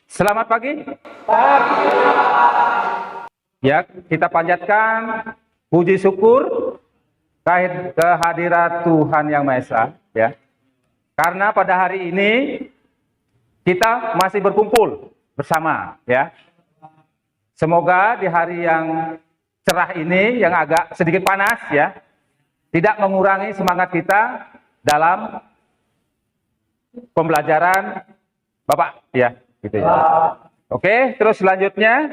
Selamat pagi. Ya, kita panjatkan puji syukur kehadirat Tuhan Yang Maha Esa, ya. Karena pada hari ini kita masih berkumpul bersama, ya. Semoga di hari yang cerah ini, yang agak sedikit panas, ya, tidak mengurangi semangat kita dalam pembelajaran Bapak, ya, gitu ya. Oke, terus selanjutnya.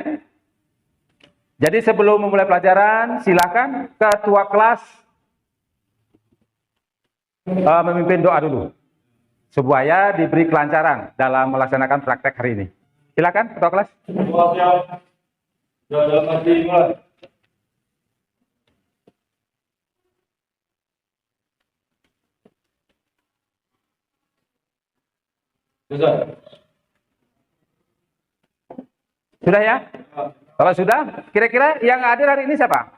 Jadi sebelum memulai pelajaran, silakan ketua kelas memimpin doa dulu, supaya diberi kelancaran dalam melaksanakan praktek hari ini. Silakan ketua kelas. Sudah ya? Kalau sudah, kira-kira yang hadir hari ini siapa?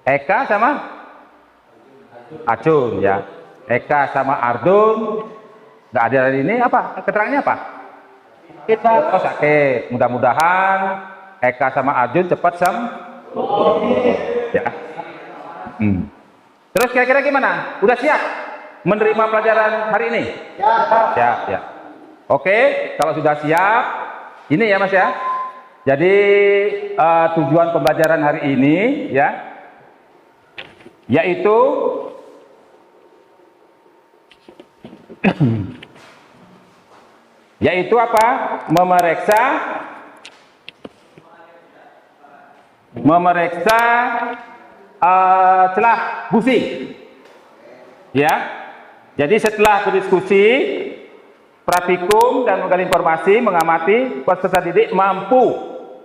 Eka sama Acun, ya. Eka sama Ardun nggak hadir hari ini, apa? Keterangannya apa? Kita sakit. Mudah-mudahan Eka sama Arjun cepat sembuh. Ya. Terus kira-kira gimana? Udah siap menerima pelajaran hari ini? Siap, ya. Oke, kalau sudah siap, ini ya Mas ya. Jadi tujuan pembelajaran hari ini, ya, yaitu apa? Memeriksa celah busi, ya. Jadi setelah berdiskusi, praktikum dan menggali informasi, mengamati, peserta didik mampu,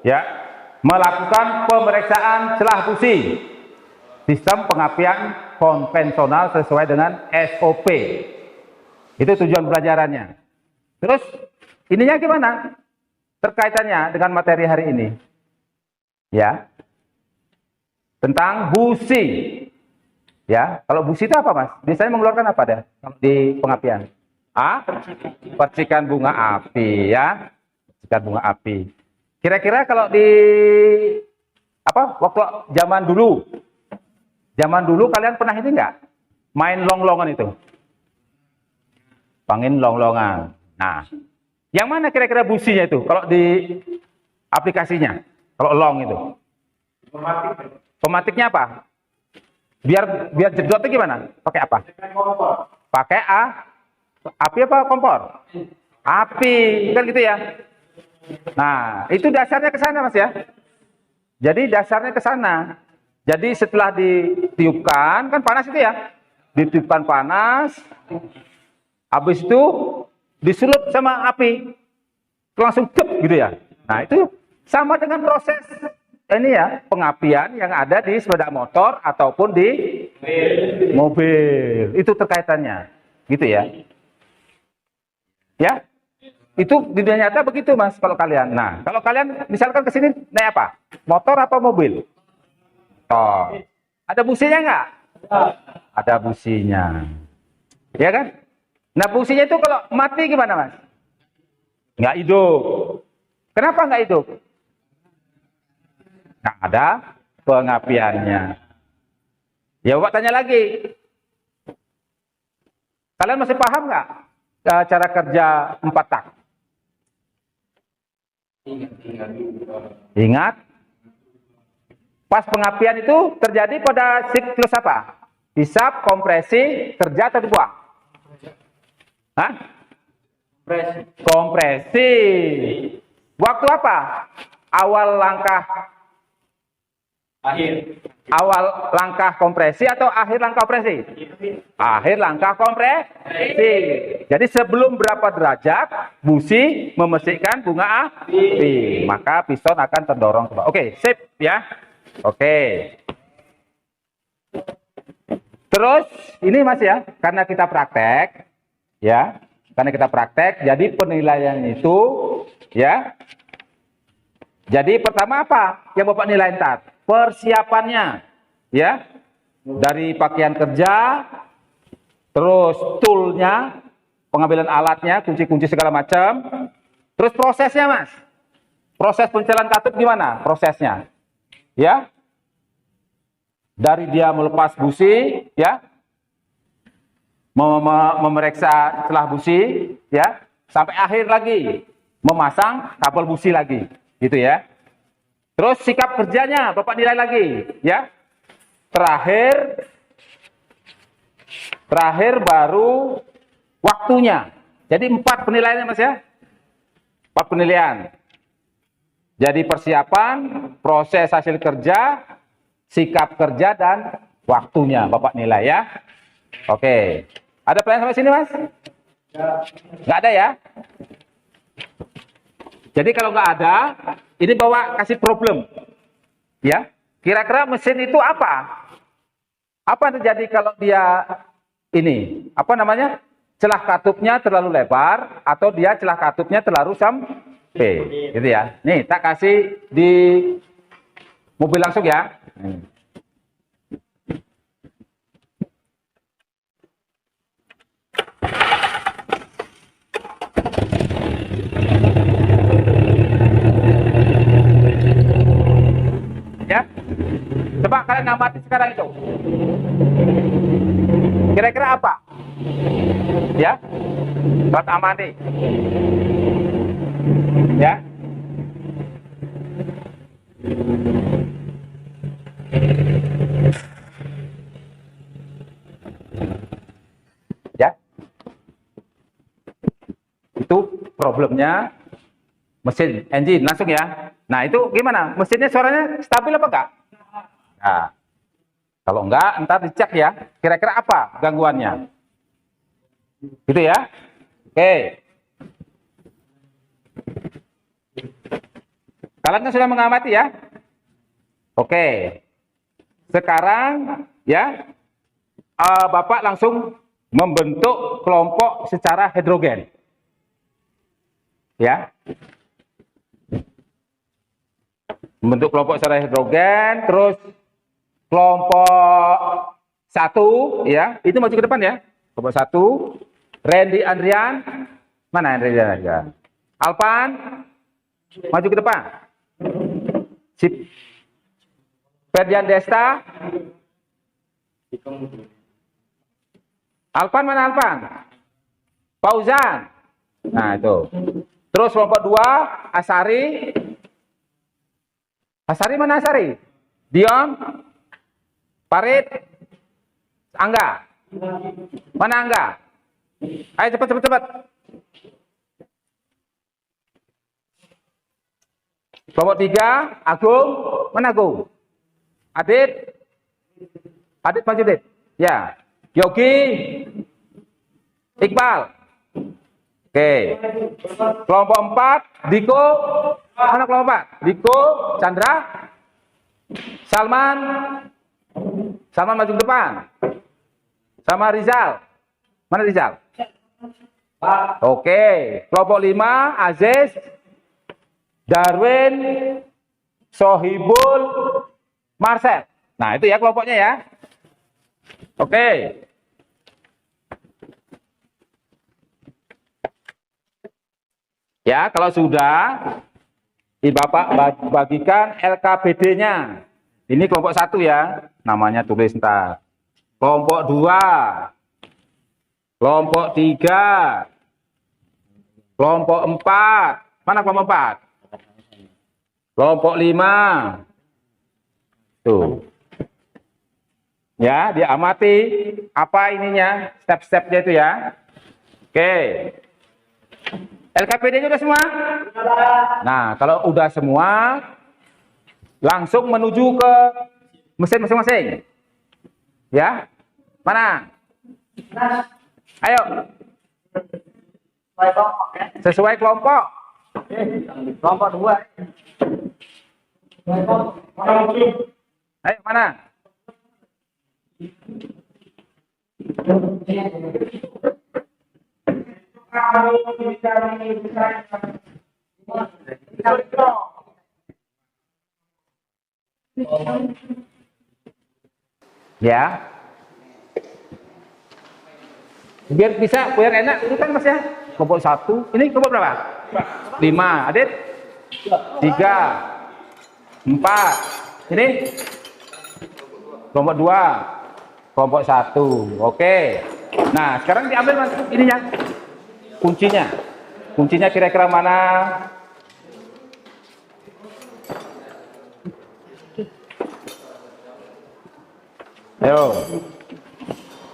ya, melakukan pemeriksaan celah busi sistem pengapian konvensional sesuai dengan SOP. Itu tujuan pelajarannya. Terus ininya gimana? Terkaitannya dengan materi hari ini, ya, tentang busi, ya. Kalau busi itu apa, Mas? Biasanya mengeluarkan apa deh kalau di pengapian? Percikan bunga api, ya. Percikan bunga api. Kira-kira kalau di waktu zaman dulu kalian pernah ini enggak? Main long-longan itu. Pangin long-longan. Nah, yang mana kira-kira businya itu kalau di aplikasinya? Kalau long itu. Pematiknya apa? Biar jedotnya gimana? Pakai apa? Pakai api apa kompor? Api, kan gitu ya. Nah, itu dasarnya ke sana, Mas ya. Jadi dasarnya ke sana. Jadi setelah ditiupkan, kan panas itu ya. Ditiupkan panas, habis itu disulut sama api. Langsung cep gitu ya. Nah, itu sama dengan proses ini ya, pengapian yang ada di sepeda motor ataupun di mobil. Itu terkaitannya. Gitu ya. Ya, itu di dunia nyata begitu, Mas, kalau kalian. Nah, kalau kalian misalkan ke sini naik apa? Motor apa mobil? Motor. Ada businya nggak? Ada businya. Ya kan? Nah, businya itu kalau mati gimana, Mas? Nggak hidup. Kenapa nggak hidup? Nggak ada pengapiannya. Ya, Bapak tanya lagi. Kalian masih paham nggak cara kerja 4 tak? Ingat? Pas pengapian itu terjadi pada siklus apa? Hisap, kompresi, kerja atau dibuang? Hah? Kompresi. Waktu apa? Awal langkah kompresi atau akhir langkah kompresi? Akhir langkah kompresi. Jadi sebelum berapa derajat busi memesikkan bunga api, maka piston akan terdorong ke bawah. Oke, sip ya. Oke. Terus ini Mas ya, karena kita praktek, ya, jadi penilaian itu, ya. Jadi pertama apa yang Bapak nilai ntar? Persiapannya, ya, dari pakaian kerja, terus toolnya, pengambilan alatnya, kunci-kunci segala macam. Terus prosesnya, Mas. Proses pencelan katup gimana prosesnya? Ya. Dari dia melepas busi, ya. Memeriksa celah busi, ya, sampai akhir lagi memasang kabel busi lagi, gitu ya. Terus sikap kerjanya Bapak nilai lagi, ya. Terakhir baru waktunya. Jadi 4 penilaiannya, Mas, ya. 4 penilaian. Jadi persiapan, proses hasil kerja, sikap kerja, dan waktunya Bapak nilai, ya. Oke. Ada pertanyaan sampai sini, Mas? Nggak ada, ya? Jadi kalau nggak ada, ini bawa kasih problem. Ya. Kira-kira mesin itu apa? Apa yang terjadi kalau dia ini, apa namanya, celah katupnya terlalu lebar atau dia celah katupnya terlalu sempit, gitu ya. Nih, tak kasih di mobil langsung ya. Ya, coba kalian ngamati sekarang itu. Kira-kira apa? Ya, buat amati. Ya. Ya. Itu problemnya mesin engine langsung ya. Nah, itu gimana? Mesinnya suaranya stabil apa enggak? Nah, kalau enggak, ntar dicek ya. Kira-kira apa gangguannya? Gitu ya. Oke. Kalian kan sudah mengamati ya? Oke. Sekarang ya, Bapak langsung membentuk kelompok secara heterogen. Ya. Membentuk kelompok secara heterogen, terus kelompok 1 ya, itu maju ke depan ya. Kelompok 1, Randy Andrian, mana Randy Andrian? Alpan, maju ke depan. Sip. Ferdian Desta. Alpan mana Alpan? Fauzan. Nah itu. Terus kelompok 2, Asari. Asari mana Asari? Dion. Parit. Angga. Mana Angga? Ayo cepat. Kelompok 3, Agung. Mana Agung? Adit. Adit maju Adit. Ya. Yogi. Iqbal. Oke. Kelompok 4, Diko. Mana kelompok 4? Diko, Chandra. Salman. Salman maju ke depan. Sama Rizal. Mana Rizal? Oke. Kelompok 5, Aziz. Darwin. Sohibul. Marcel. Nah, itu ya kelompoknya ya. Oke. Ya, kalau sudah, Bapak bagikan LKPD-nya. Ini kelompok 1 ya, namanya tulis ntar. Kelompok 2, kelompok 3, kelompok 4. Mana kelompok 4? Kelompok 5. Tuh. Ya, diamati apa ininya, step-stepnya itu ya. Oke. LKPD-nya udah semua? Nah, kalau udah semua, langsung menuju ke mesin masing-masing. Ya, mana? Ayo. Sesuai kelompok. Kelompok 2. Ayo, mana? Ya. biar enak ini kan mas ya. Kelompok 1 ini kelompok berapa? 5. Adit 3 4. Ini kelompok 2 kelompok 1. Oke, nah sekarang diambil mas ininya, kuncinya kira-kira mana? Ayo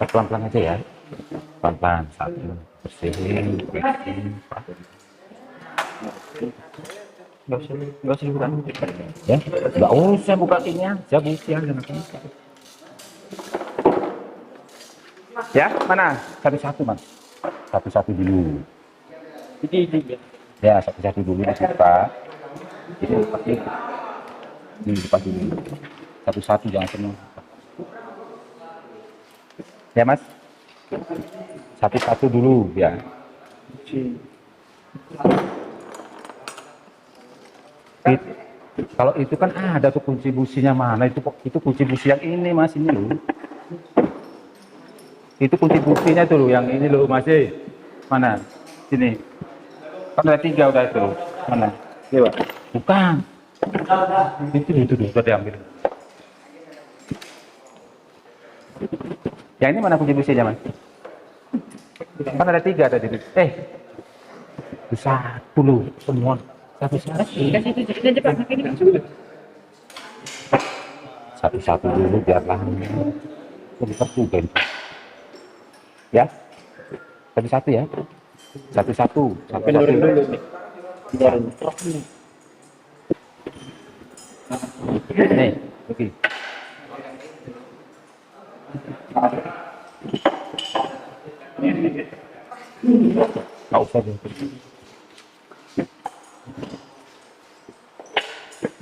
pelan-pelan aja ya, pelan-pelan. 1 bersihin. Nggak usah dibuka ya, nggak usah buka ininya, saya buka ya. Mana satu-satu mas, satu-satu dulu ya, satu-satu dulu dibuka. Ini pakai ini buka dulu, satu-satu jangan semua ya mas, satu-satu dulu ya. Kalau itu kan ada tuh kunci businya, mana itu kunci busi yang ini mas, ini loh, itu kunci businya tuh loh, yang ini loh mas. Mana sini kan ada 3 udah itu, mana ya, bukan itu udah diambil. Yang ini mana kunci businya mas? Kan ada 3 tadi. Satu loh semua. Satu-satu dulu biar lama. Bentar juga itu. Ya. Satu-satu ya. Satu-satu. Benerin dulu nih. Nih, oke. Nggak usah deh.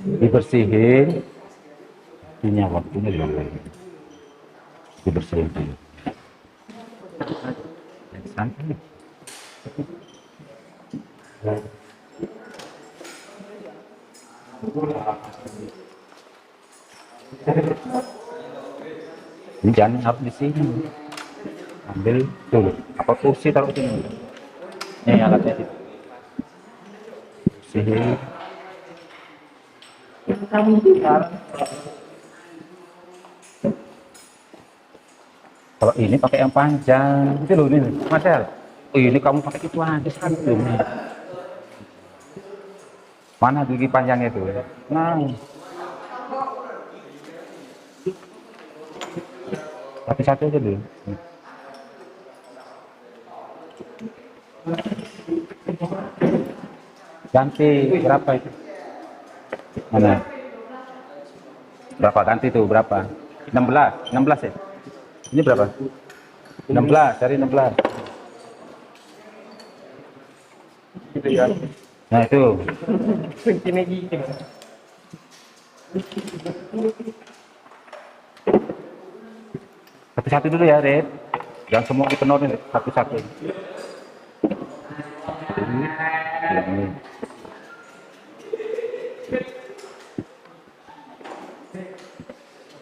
Dibersihin punya waktunya juga dibersihin dulu. Santai. Ini jangan harus di sini. Ambil dulu. Apa kursi taruh sini? Ini alatnya. Bersihin. Kalau ini pakai yang panjang itu loh, ini Marcel. Oh ini kamu pakai itu aja satu. Mana gigi panjangnya itu? Nah, tapi satu aja dulu. Ganti berapa itu? Mana? Berapa ganti tuh berapa? 16 ya? Ini berapa? 16, cari 16. Gitu ya. Nah itu. Satu-satu dulu ya, Red. Jangan semua dipenuhin, satu-satu. Ini.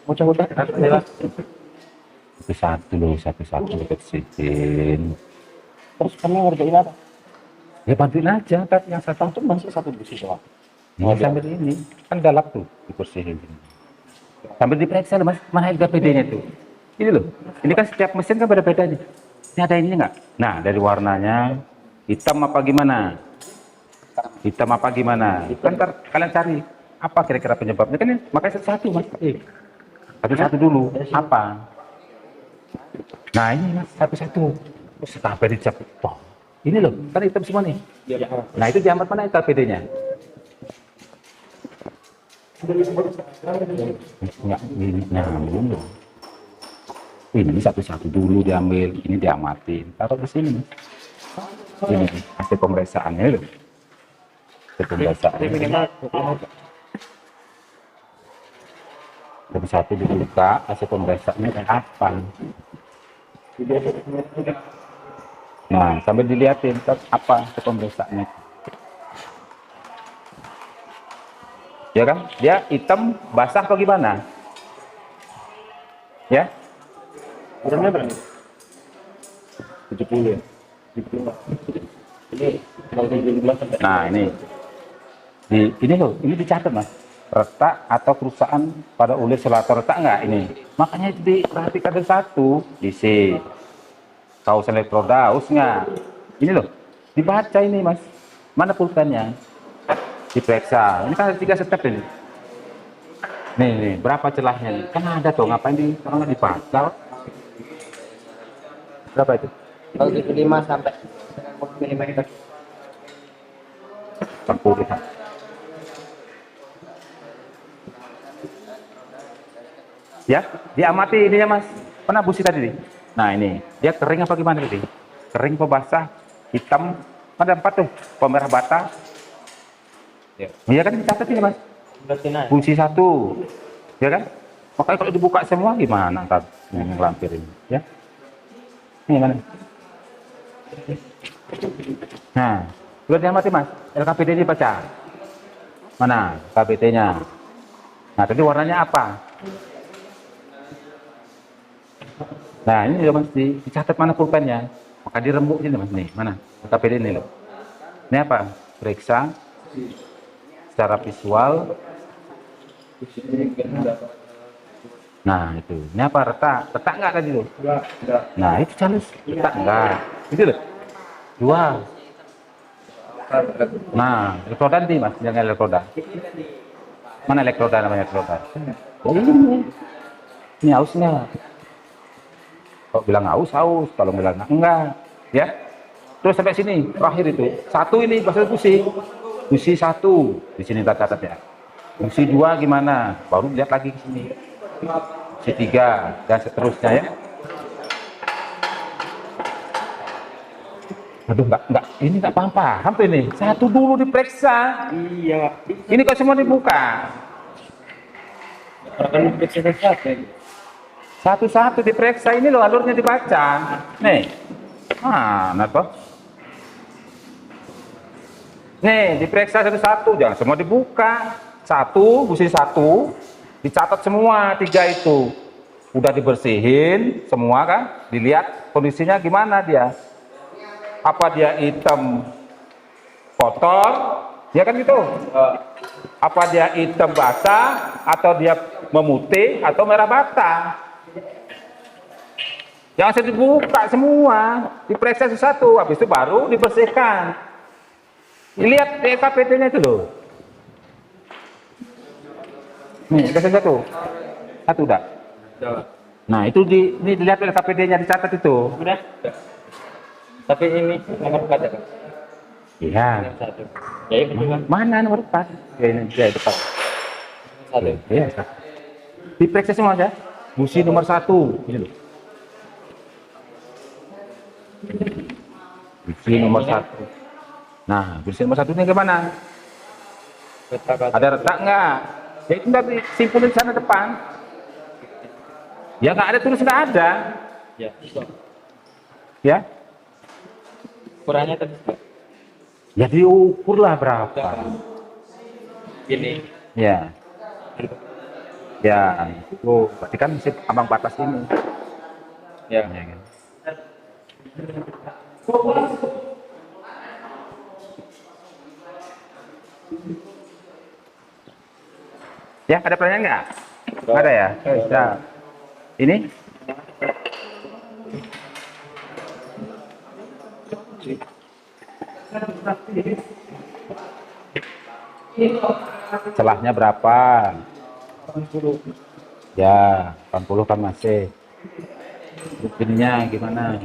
Mau coba satu loh, satu-satu dibersihin. Terus kamu ngerjain apa? Ya bantuin aja, kan yang satu Itu masih satu busi doang. ini sambil ini kan galak tuh dibersihin. Sambil diperiksa loh mas, mana LKPD-nya tuh? Ini loh, ini kan setiap mesin kan beda-beda nih. Ini ada ini nggak? Nah dari warnanya hitam apa gimana? Hitam apa gimana? Kan ntar kalian cari apa kira-kira penyebabnya kan ini, makanya satu-satu mas. Satu-satu dulu apa? Nah ini mas satu-satu. Terus sampai dicap. Oh, ini loh, kan hitam semua nih. Ya. Nah itu diamat mana LKPD-nya? Nggak nyambung loh. Ini satu-satu dulu diambil, ini diamatin, taruh di sini. Ini hasil pemeriksaannya loh. Hasil pemeriksaannya. Satu dibuka, hasil pemeriksaannya kayak apa? Nah, sambil dilihatin apa hasil pemeriksaannya. Ya kan? Dia hitam, basah atau gimana? Ya? Hitamnya berapa? 70 ya. 70. Ini 0,17 sampai. Nah, ini loh, ini dicatat Mas. Retak atau kerusakan pada ulir selapor, retak nggak ini? Makanya itu diperhatikan ada satu DC. Kaos elektroda, haus nggak? Ini loh, dibaca ini Mas. Mana pulpennya? Diperiksa. Ini kan ada 3 step ini. Nih, berapa celahnya? Nih? Kan ada tuh, ngapain di orang nggak dibaca? Berapa itu? 0,75 sampai 10 mm. 40. Ya, diamati ininya Mas. Pernah busi tadi nih? Nah ini, dia kering apa gimana tadi? Kering apa basah? Hitam? Ada 4 tuh, pemerah bata. Ya. Iya kan dicatat ini Mas. Busi 1, ya kan? Makanya kalau dibuka semua gimana ntar yang lampir ini, ya? Ini mana? Nah, sudah diamati Mas. LKPD ini baca. Mana KPT-nya? Nah, tadi warnanya apa? Nah, ini juga Mas dicatat mana pulpennya. Maka dirembuk ini Mas nih, mana? KPD ini loh. Ini apa? Periksa secara visual. Nah, itu. Ini apa? Retak. Retak enggak tadi tuh? Enggak. Nah, itu calus. Retak enggak. Itu loh. 2. Nah, elektroda nanti Mas, yang elektroda. Mana elektroda namanya elektroda? Oh, ini haus nggak? Kalau bilang haus, haus. Kalau bilang enggak, ya. Terus sampai sini, terakhir itu. 1 ini bahasa busi. Busi 1. Di sini kita catat ya. Busi 2 gimana? Baru lihat lagi ke sini. Busi 3 dan seterusnya ya. Aduh, enggak, ini enggak paham tuh ini. 1 dulu diperiksa. Iya. Ini kok semua dibuka. Akan diperiksa satu. Satu-satu diperiksa, ini loh alurnya dibaca. Nih. Nah toh. Nih, diperiksa satu-satu, jangan semua dibuka. 1, busi 1, dicatat semua 3 itu. Udah dibersihin semua kan? Dilihat kondisinya gimana dia. Apa dia hitam kotor, ya kan gitu. Apa dia hitam basah, atau dia memutih, atau merah bata. Jangan saya dibuka semua, diperiksa satu, habis itu baru dibersihkan. Lihat KPT-nya itu loh. Nih, udah satu. Satu udah. Nah, itu ini dilihat KPT-nya dicatat itu. Udah. Tapi ini nomor 4 ya, Pak? Iya. Satu. Ya, itu Mana nomor 4? Ya, ini dia depan. satu. Iya. Diperiksa semua aja. Busi nomor 1. Ini loh. Busi nomor 1. Nah, busi nomor 1 ini gimana? Ada retak nggak? Ya itu nggak disimpulin di sana depan. Ya nggak ada, tulis nggak ada. Ya. Ya. Ukurannya tadi Ya diukurlah berapa. gini. Ya. Ya. Oh, berarti kan masih ambang batas ini. Ya. Ya, kan? Ya, ada pertanyaan nggak? Nggak ada ya? Ya. Ini? Celahnya berapa? 80. Ya, 80 kan masih. Ininya gimana?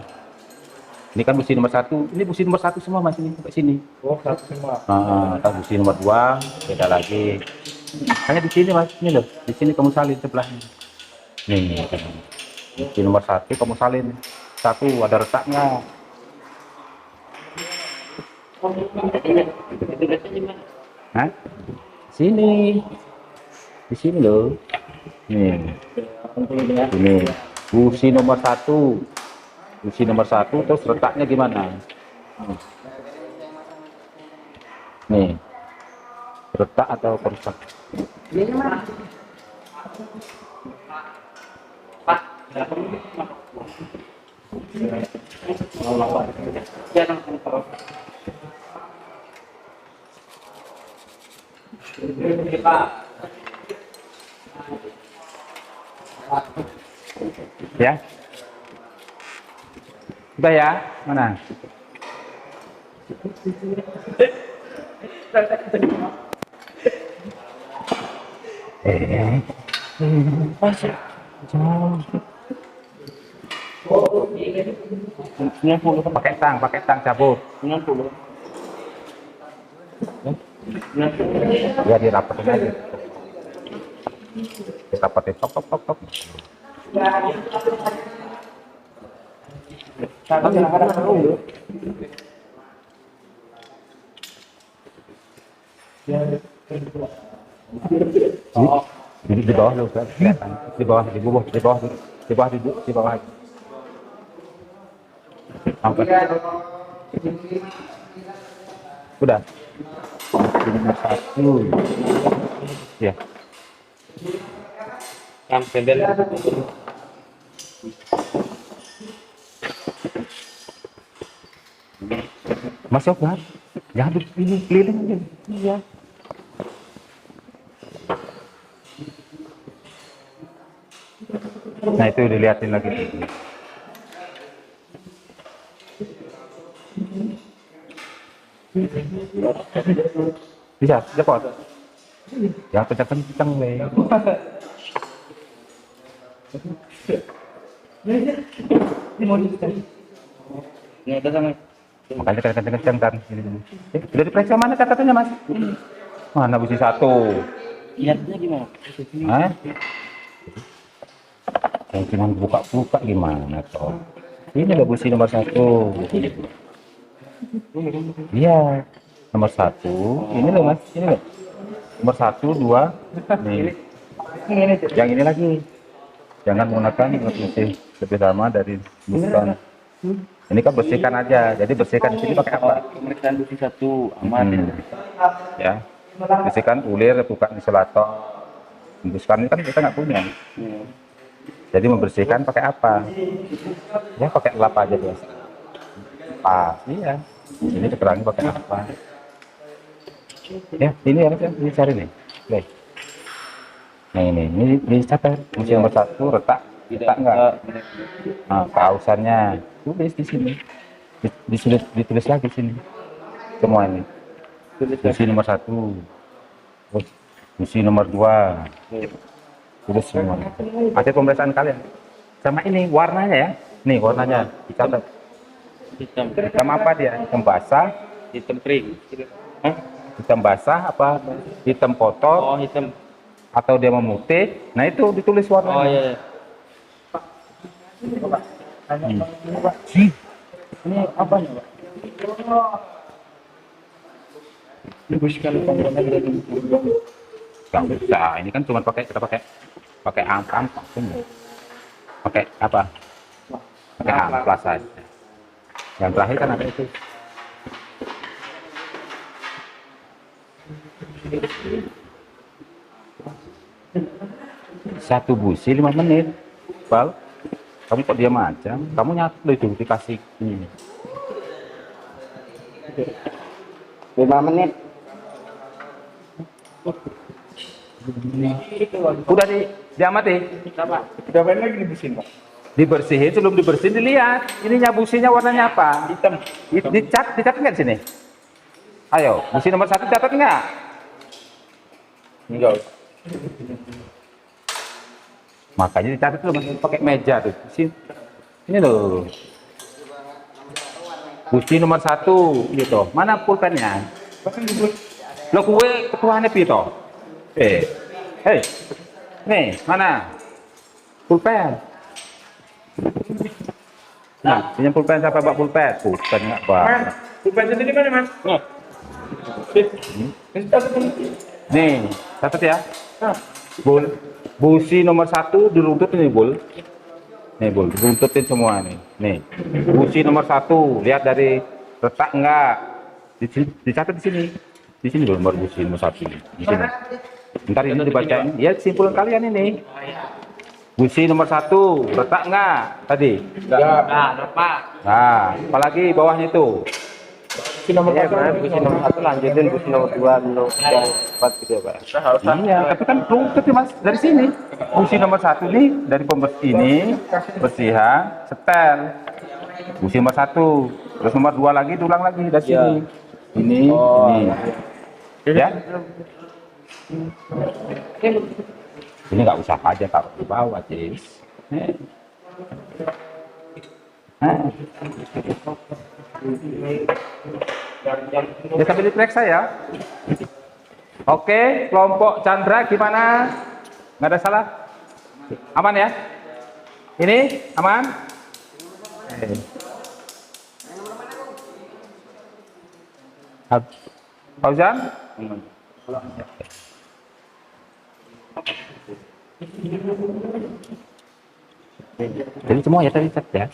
Ini kan busi nomor 1. Ini busi nomor 1 semua Mas ini sampai sini. Oh, satu semua. Nah, busi nomor 2 beda lagi. Hanya di sini Mas, ini loh. Di sini kamu salin sebelahnya. Nih, busi nomor 1 kamu salin. 1 ada retak nggak? Hah? Sini. Di sini loh. Nih. Ini busi nomor 1. Busi nomor 1 terus retaknya gimana? Nih. Retak atau kerusak? Pak. Ya. Udah ya? Mana? Masih. 90 Pakai tang cabut. 90. Ya dirapetin aja. Dirapetin tok tok tok tok. Di bawah lu kan kelihatan. Di bawah di bawah. Sampai. Udah. Nomor 1. Ya. Kan pendel. Masih obat. Jangan dipilih keliling aja. Iya. Nah itu dilihatin lagi. Bisa, cepot. Ya kencang-kencang weh. Ini ada sama. Makanya kencang-kencang kan. Udah diperiksa mana catatannya mas? Mana busi 1? Lihatnya gimana? Hah? Yang cuma buka-buka gimana toh? Ini udah busi nomor 1. Iya, nomor 1. Ini loh mas, ini loh. Nomor 1, 2. Nih. Yang ini lagi. Jangan menggunakan alat mesin lebih lama dari bukan. Ini kan bersihkan aja. Jadi bersihkan di sini pakai apa? Pemeriksaan busi 1 aman. Ya, bersihkan ulir, buka insulator. Hembuskan ini kan kita nggak punya. Jadi membersihkan pakai apa? Ya pakai lap aja biasa. Iya. Ini keterangan pakai apa? Ya, ini harusnya ini cari nih. Nih. Nah ini catat. Musim nomor 1 retak enggak? Nah, kausannya tulis di sini. Ditulis lagi sini. Semua ini. Busi nomor 1. Terus busi nomor 2. Tulis semua. Hasil pemeriksaan kalian. Sama ini warnanya ya. Nih warnanya dicatat. Hitam apa dia? Hitam basah, Hitam kering. Hah? Hitam basah apa? Hitam kotor Oh, hitam. atau dia memutih? Nah itu ditulis warnanya. Oh iya. Ini apa nih, Pak? Ini bus kalau komponen dari Gak bisa. Ini kan cuma pakai angka ini. Pakai apa? Pakai amplas saja. Yang terakhir kan ada itu. Satu busi 5 menit. Bal, kamu kok diam aja? Kamu nyatu itu dikasih ini. 5 menit. Udah diamati. Udah main lagi dibersihin, Pak. Dibersihin, sebelum dibersihin dilihat ininya businya warnanya apa. Hitam. Dicat nggak di sini? Ayo, busi nomor 1 catat nggak? Enggak. Makanya dicatat tuh masih pakai meja tuh. Ini loh. Busi nomor 1 gitu. Mana pulpennya? Lo kue ketuanya pito. Hei, nih mana pulpen? Nah, pinjam pulpen siapa bawa pulpen? Pulpen nggak bawa. Pulpen sendiri mana, Mas? Nih, catat ya. Bul, busi nomor 1 diruntut ini bul. Nih bul, diruntutin semua nih. Nih, busi nomor 1 lihat dari retak enggak? Dicatat di sini. Di sini nomor busi nomor 1 di sini. Ntar ini dibacain. Ya kesimpulan kalian ini. Busi nomor 1, retak nggak tadi? Enggak. Nah, apalagi bawahnya itu. Busi nomor busi nomor 1 lanjutin busi nomor 2 nomor 4 gitu ya, Pak. Iya, tapi kan rumput ya Mas dari sini. Busi nomor 1 nih dari pembersih ini, bersihan, setel. Busi nomor 1, terus nomor 2 lagi diulang lagi dari sini. Ini, ini. Ya. Ini nggak usah aja taruh di bawah, Cis. Ya sambil diperiksa ya. Oke, kelompok Chandra gimana? Nggak ada salah? Aman ya? Ini aman? Fauzan? Jadi semua ya tadi cek ya.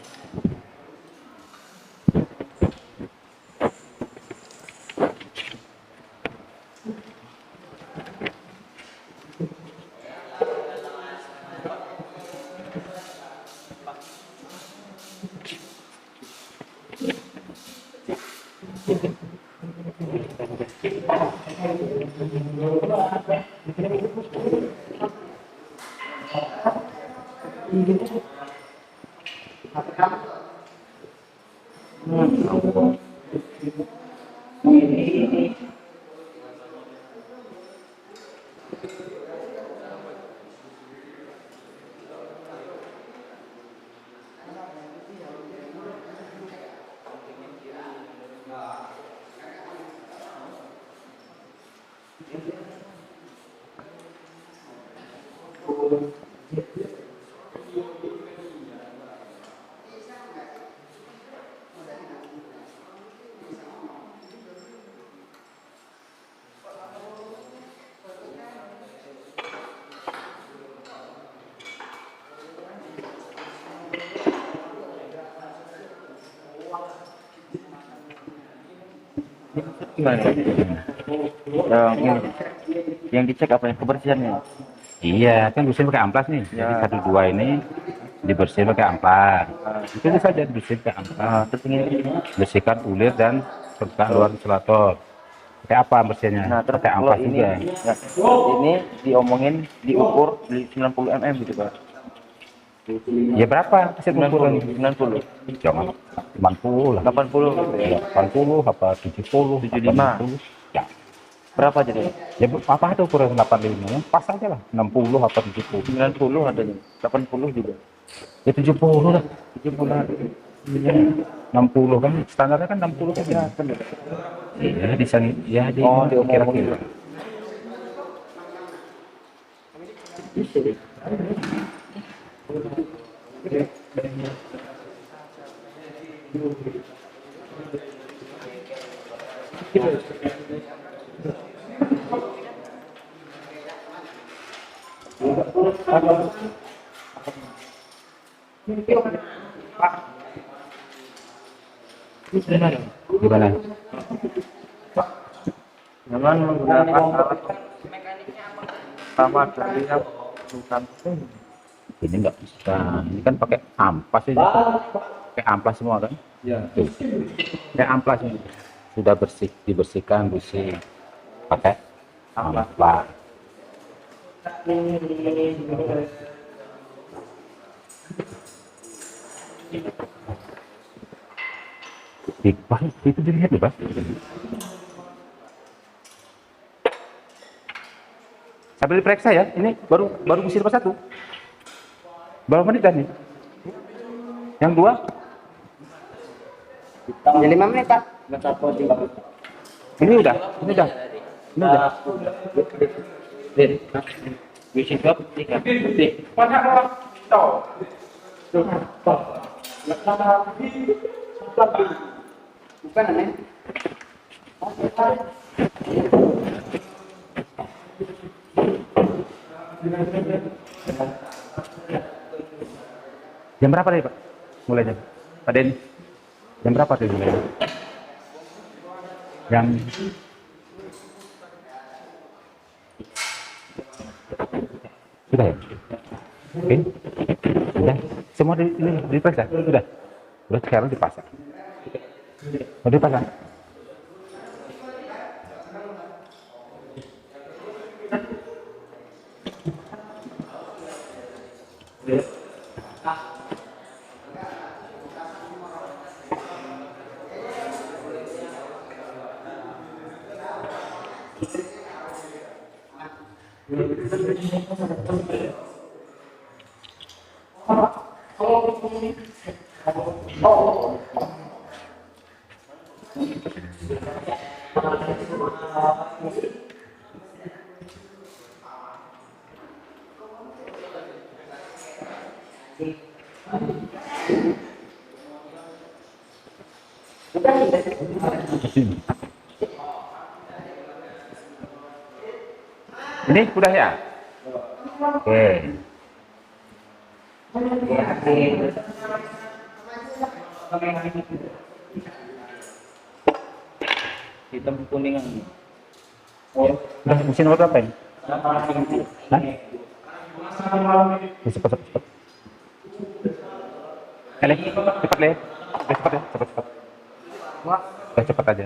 Gimana? Yang dicek apa ya? Kebersihannya. Iya, kan bersihin pakai amplas nih. Jadi Ya. 1 2 ini dibersihin pakai amplas. Itu saja dibersihin pakai amplas. Terus ini Bersihkan ulir dan serta luar ventilator. Pakai apa bersihnya? terus Pakai kalau amplas ini juga. ini diomongin diukur di 90 mm gitu, Pak. Ya berapa hasil ukuran? 90 Jangan 80 lah. 80 gitu ya. 80 apa 70, 75. 80. Ya. Berapa jadi? Ya apa ada ukuran 85? Ya, pas aja lah. 60 apa 70. 90 adanya. 80 juga. Ya 70 lah. 70 ada. Iya. 60 kan standarnya kan 60 kan. Ya, benar. Iya, di sana ya di Oh, diomongin. kira-kira. Gimana? Dengan menggunakan alat sama dari yang bukan Ini nggak bisa. Ini kan pakai amplas aja. Pakai amplas semua kan? ya. Tuh. Pakai amplas ini. Sudah bersih, dibersihkan bersih. Pakai amplas. Itu dilihat ya, Pak. Sambil diperiksa ya. Ini baru busi nomor 1. Berapa menit nih? Yang 2? Ya 5 menit, Pak. Ini udah. Ini udah. Bisa jawab 3. Bukan aneh. Jam berapa nih, Pak? Mulainya. Pak Den. Jam berapa tuh mulainya? Yang sudah ya? Oke. Semua ini diperiksa. Udah sekarang dipasang. Udah dipasang. Ini udah ya? Oke. Hitam kuningan. Udah mesin nomor berapa ini? Hah? Cepat. Leh, cepat leh. Cepat ya, cepat. Udah cepat aja.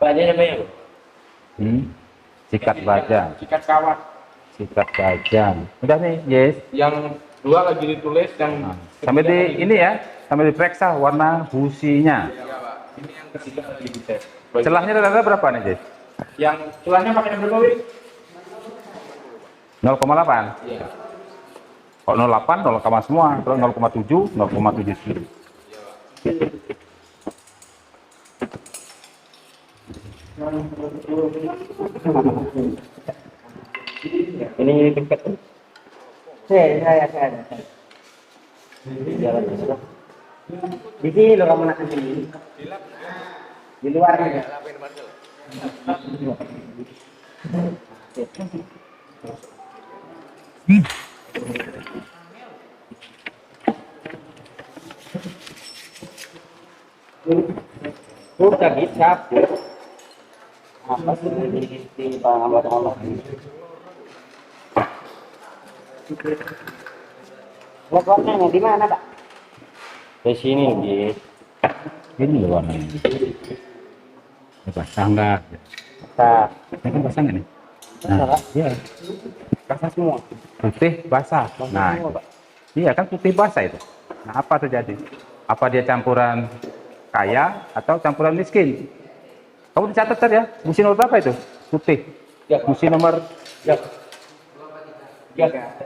Bajanya apa ya? Sikat baja. Sikat kawat. Sikat bajang. Udah nih, yes. Yang dua lagi ditulis yang Nah, sampai di ini ya, sampai diperiksa warna businya. ya, Pak. Ini yang ketiga lagi dicek. Celahnya rata-rata berapa nih, Jess? Yang celahnya pakai yang berapa, Wi? 0,8. Iya. Kalau 0,8, 0, semua. Kalau 0,7, 0,7. Ini dekat. Saya. Jalan terus. Di sini lo kamu nak ke sini. Di luar ya. Udah bisa. Apa sih di Allah. Warnanya di mana, Pak? Di sini, Ji. Ini loh warnanya. Ini basah enggak? Nah, Ini kan basah nggak nih? basah, Pak? Iya. Basah semua. Putih basah. Nah, semua, Pak. iya kan putih basah itu. Nah, apa terjadi? Apa dia campuran kaya atau campuran miskin? Kamu dicatat tadi ya, busi nomor berapa itu? Putih. Ya. Busi nomor Ya.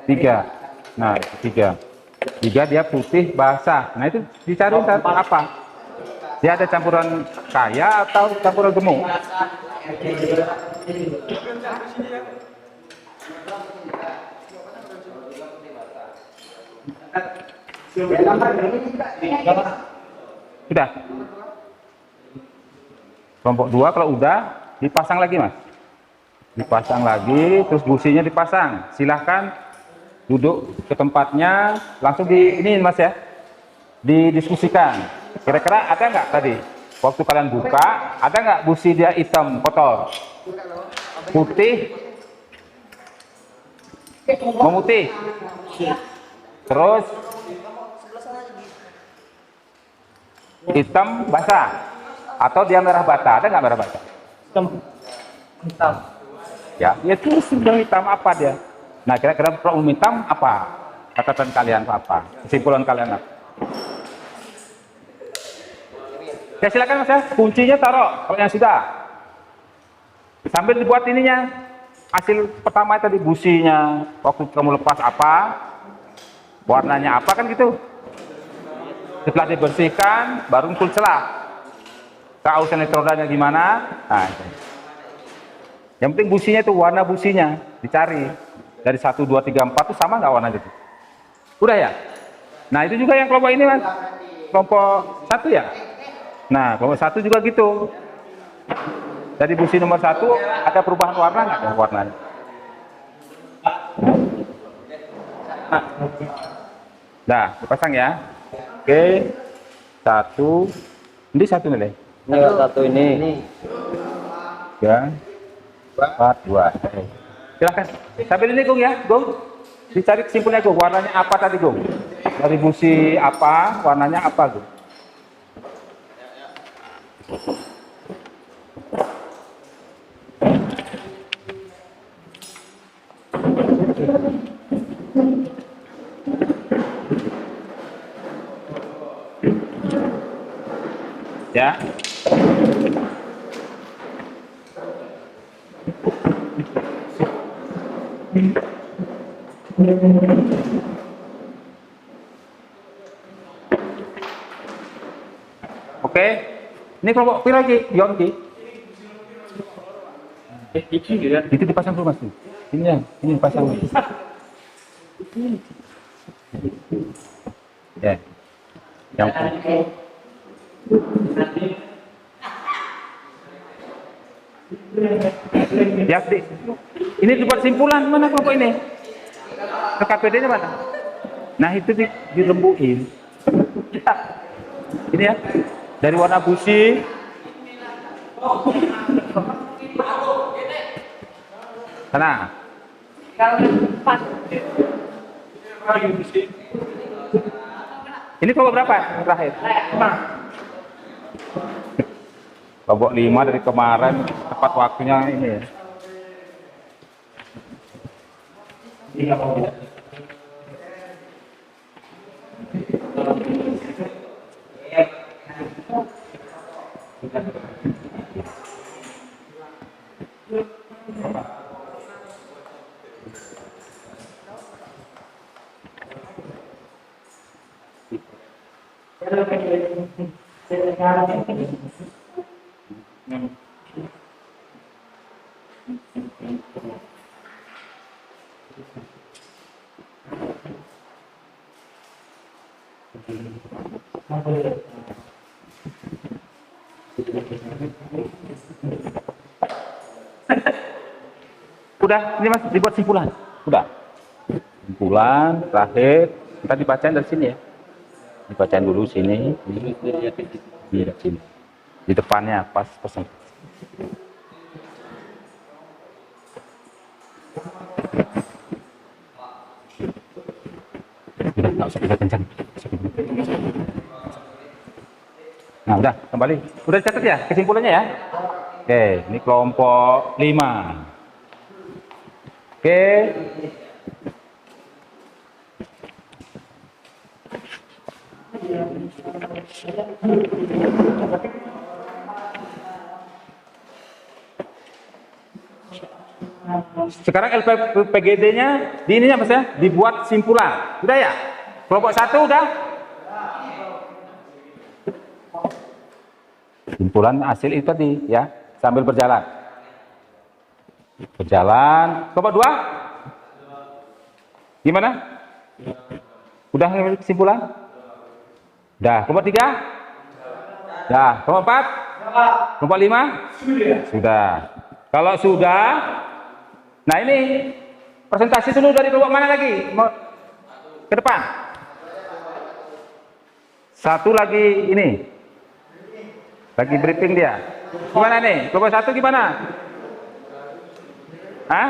3. Nah, 3 dia putih basah. Nah, itu dicari ntar apa? Dia ada campuran kaya atau campuran gemuk? Sudah. Kelompok 2 kalau udah dipasang lagi, Mas. Dipasang lagi, terus businya dipasang. Silahkan duduk ke tempatnya, langsung di ini, Mas ya, didiskusikan. Kira-kira ada nggak tadi waktu kalian buka, ada nggak busi dia hitam kotor, putih, memutih, terus hitam basah, atau dia merah bata? Ada nggak merah bata? Hitam. Ya, itu sudah hitam apa dia? Nah, kira-kira problem hitam apa? Catatan kalian apa? Kesimpulan kalian apa? Ya silakan Mas ya, kuncinya taruh kalau yang sudah. Sambil dibuat ininya. Hasil pertama tadi businya, waktu kamu lepas apa? Warnanya apa kan gitu. Setelah dibersihkan, baru muncul celah. Keausan elektrodanya gimana? Nah, itu. Yang penting businya itu, warna businya dicari. Dari 1, 2, 3, 4 itu sama nggak warna gitu? Udah ya? Nah, itu juga yang kelompok ini, Mas. Kelompok 1 ya? Nah, kelompok 1 juga gitu. Dari busi nomor 1 ada perubahan warna nggak ada warnanya? Nah, dipasang ya. Oke. 1. Ini 1 nih. Ini Pak, satu ini. 3, 4, 2. Silahkan. Sambil ini Gung ya, Gung. Dicari kesimpulannya Gung. Warnanya apa tadi Gung? Dari busi apa? Warnanya apa Gung? Ya. Oke. Ini kelompok pira lagi? Yon ki. Itu dipasang dulu Mas. Ini ya, ini dipasang. Ya. Yang ya, ini dibuat simpulan mana kelompok ini? KPD-nya mana? Nah itu dirembuin. Ini ya, dari warna busi. Sana. Ini kelompok berapa terakhir? Kelompok 5 dari kemarin, tepat waktunya ini ya. Udah, ini Mas dibuat simpulan. Udah. Simpulan terakhir kita dibacain dari sini ya. Dibacain dulu sini. Di sini. Di depannya pas pesan. Udah, nggak usah kita kencang. Nah, udah kembali. Udah catat ya kesimpulannya ya. Oke, ini kelompok 5. Oke. Sekarang LPGD-nya di ininya Mas ya, dibuat simpulan. Udah ya? Kelompok 1 udah? Simpulan hasil itu tadi ya, sambil berjalan. Berjalan. Kelompok 2? Gimana? Udah kesimpulan? Udah. Kelompok 3? Udah. Kelompok 4? Kelompok 5? Sudah. Kalau sudah, nah ini presentasi dulu dari kelompok mana lagi? Mau ke depan? Satu lagi ini. Lagi briefing dia. Gimana nih? Kelompok 1 gimana? Hah?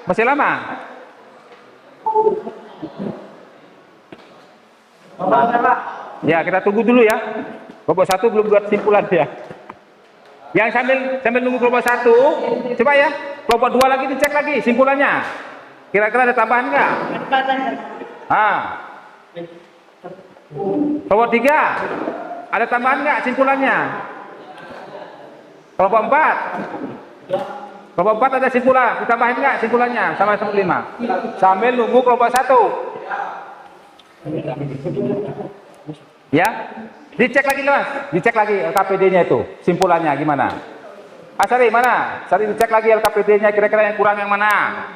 Masih lama? Ya, kita tunggu dulu ya. Kelompok 1 belum buat simpulan ya. Yang sambil nunggu kelompok 1, coba ya. Kelompok 2 lagi dicek lagi simpulannya. Kira-kira ada tambahan nggak? Kelompok 3, ada tambahan nggak simpulannya? Kelompok 4. Kelompok 4 ada simpulan, ditambahin nggak simpulannya sama 5? Sambil nunggu kelompok 1. Ya, dicek lagi Mas, dicek lagi LKPD-nya itu, simpulannya gimana? Sari mana? Sari dicek lagi LKPD-nya, kira-kira yang kurang yang mana?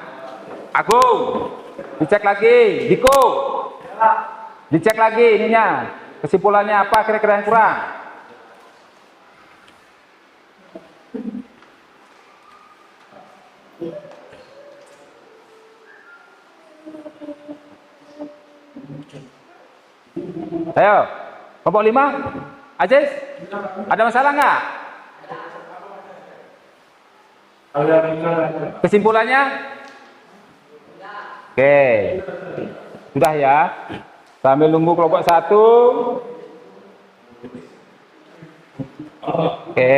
Agung, dicek lagi. Diko, dicek lagi ininya, kesimpulannya apa kira-kira yang kurang? Ayo, kelompok 5, Aziz. Ada masalah nggak? Kesimpulannya? Oke. Sudah ya. Sambil nunggu kelompok 1. Oke.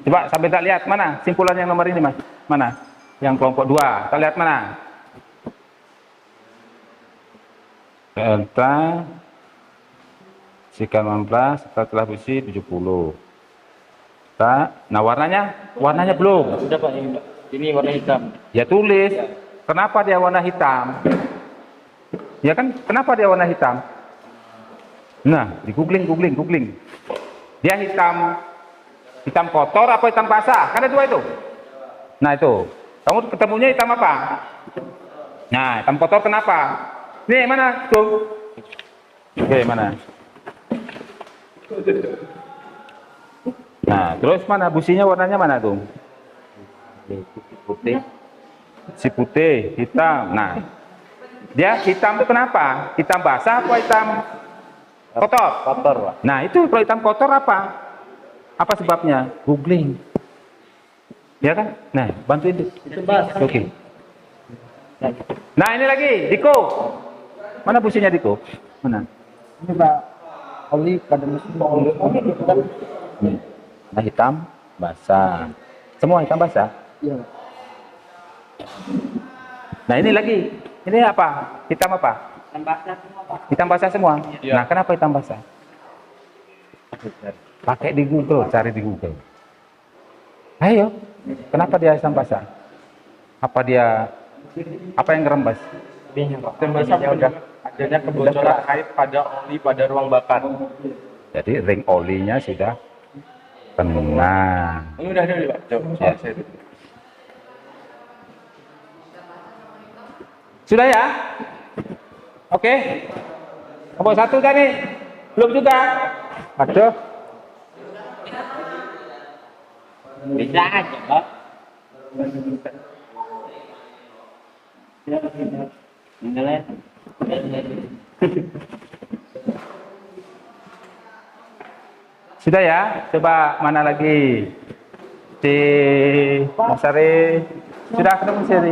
Coba sampai tak lihat mana simpulan yang nomor ini, Mas? Mana? Yang kelompok 2. Kita lihat mana? Delta jika 16 setelah besi 70. Nah, warnanya belum. Sudah Pak, ini Pak. Ini warna hitam. Ya tulis. Kenapa dia warna hitam? Ya kan, kenapa dia warna hitam? Nah, di googling. Dia hitam kotor apa hitam basah? Kan ada 2 itu. Nah, itu. Kamu ketemunya hitam apa? Nah, hitam kotor kenapa? Nih, mana tuh? Oke, mana? Nah, terus mana businya warnanya mana tuh? Putih. Si putih, hitam. Nah, dia hitam itu kenapa? Hitam basah apa hitam kotor? Kotor Pak. Nah, itu kalau hitam kotor apa? Apa sebabnya? Googling. Ya kan? Nah, bantuin itu. Oke. Nah, ini lagi, Diko. Mana businya Diko? Mana? Ini Pak, oli pada mesin oli hitam. Nah, hitam basah. Semua hitam basah. Iya. Nah, ini lagi. Ini apa? Hitam apa? Hitam basah semua. Iya. Nah, kenapa hitam basah? Pakai di Google, cari di Google. Ayo. Kenapa dia hitam basah? Apa yang ngerembas? Tembaknya udah adanya kebocoran air pada oli pada ruang bakar. Jadi ring olinya sudah kena. Ini udah ada Pak. Coba Ya. saya itu. Sudah ya? Oke. Kelompok 1 kan nih? Belum juga? Aduh. Bisa aja Pak. Sudah ya? Coba mana lagi? Si Mas Sari. Sudah ketemu Sari?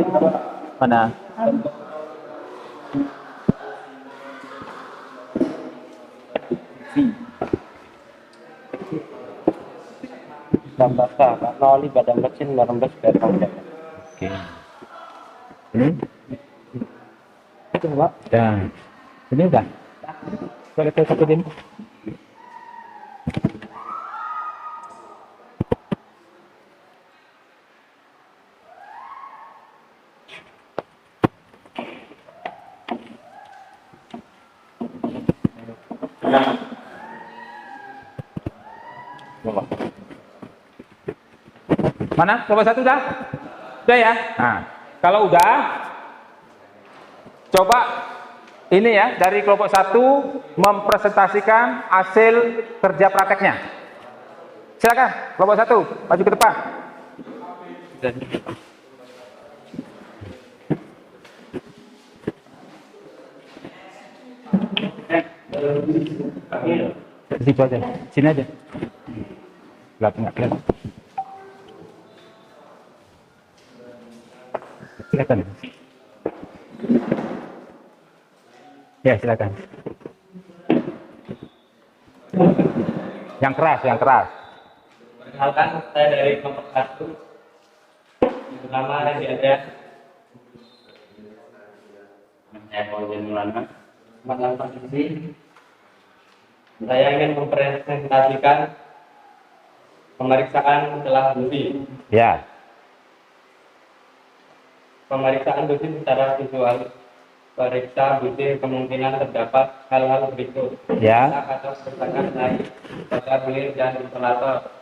Mana? Tambah Pak, oli pada mesin merembes ke tangga. Oke. Ini? Itu Pak. Dan ini udah. Coba kita satuin. Mana? Coba 1 udah? Udah ya? Nah, kalau udah, coba ini ya, dari kelompok 1 mempresentasikan hasil kerja prakteknya. Silakan, kelompok 1, maju ke depan. Di situ aja, sini aja. Nggak kelihatan. Silakan. Ya, silakan. Yang keras. Perkenalkan, saya dari kelompok 1. Pertama ada saya Fauzan Maulana. Masalah posisi, saya ingin mempresentasikan pemeriksaan setelah busi. Ya. Pemeriksaan busi secara visual. Periksa busi kemungkinan terdapat hal-hal berikut. Ya. Atau kerusakan lain pada bulir dan isolator.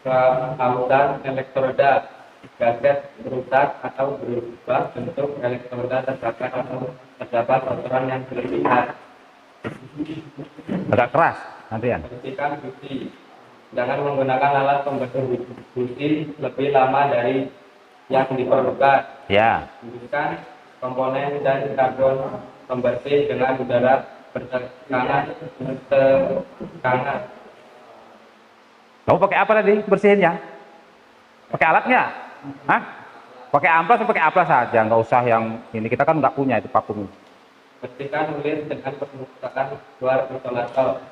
Kehalusan elektroda, gaget rusak atau berubah bentuk elektroda terbakar atau terdapat kotoran yang berlebihan. Agak keras nantian. Bersihkan busi. Jangan menggunakan alat pembersih busi lebih lama dari yang diperlukan. Ya. Hembuskan komponen dan karbon pembersih dengan udara bertekanan. Kamu pakai apa tadi bersihinnya? Pakai alatnya? Hah? Pakai amplas atau pakai amplas saja? Nggak usah yang ini, kita kan nggak punya itu vakum. Bersihkan ulir dengan pembukaan luar isolator.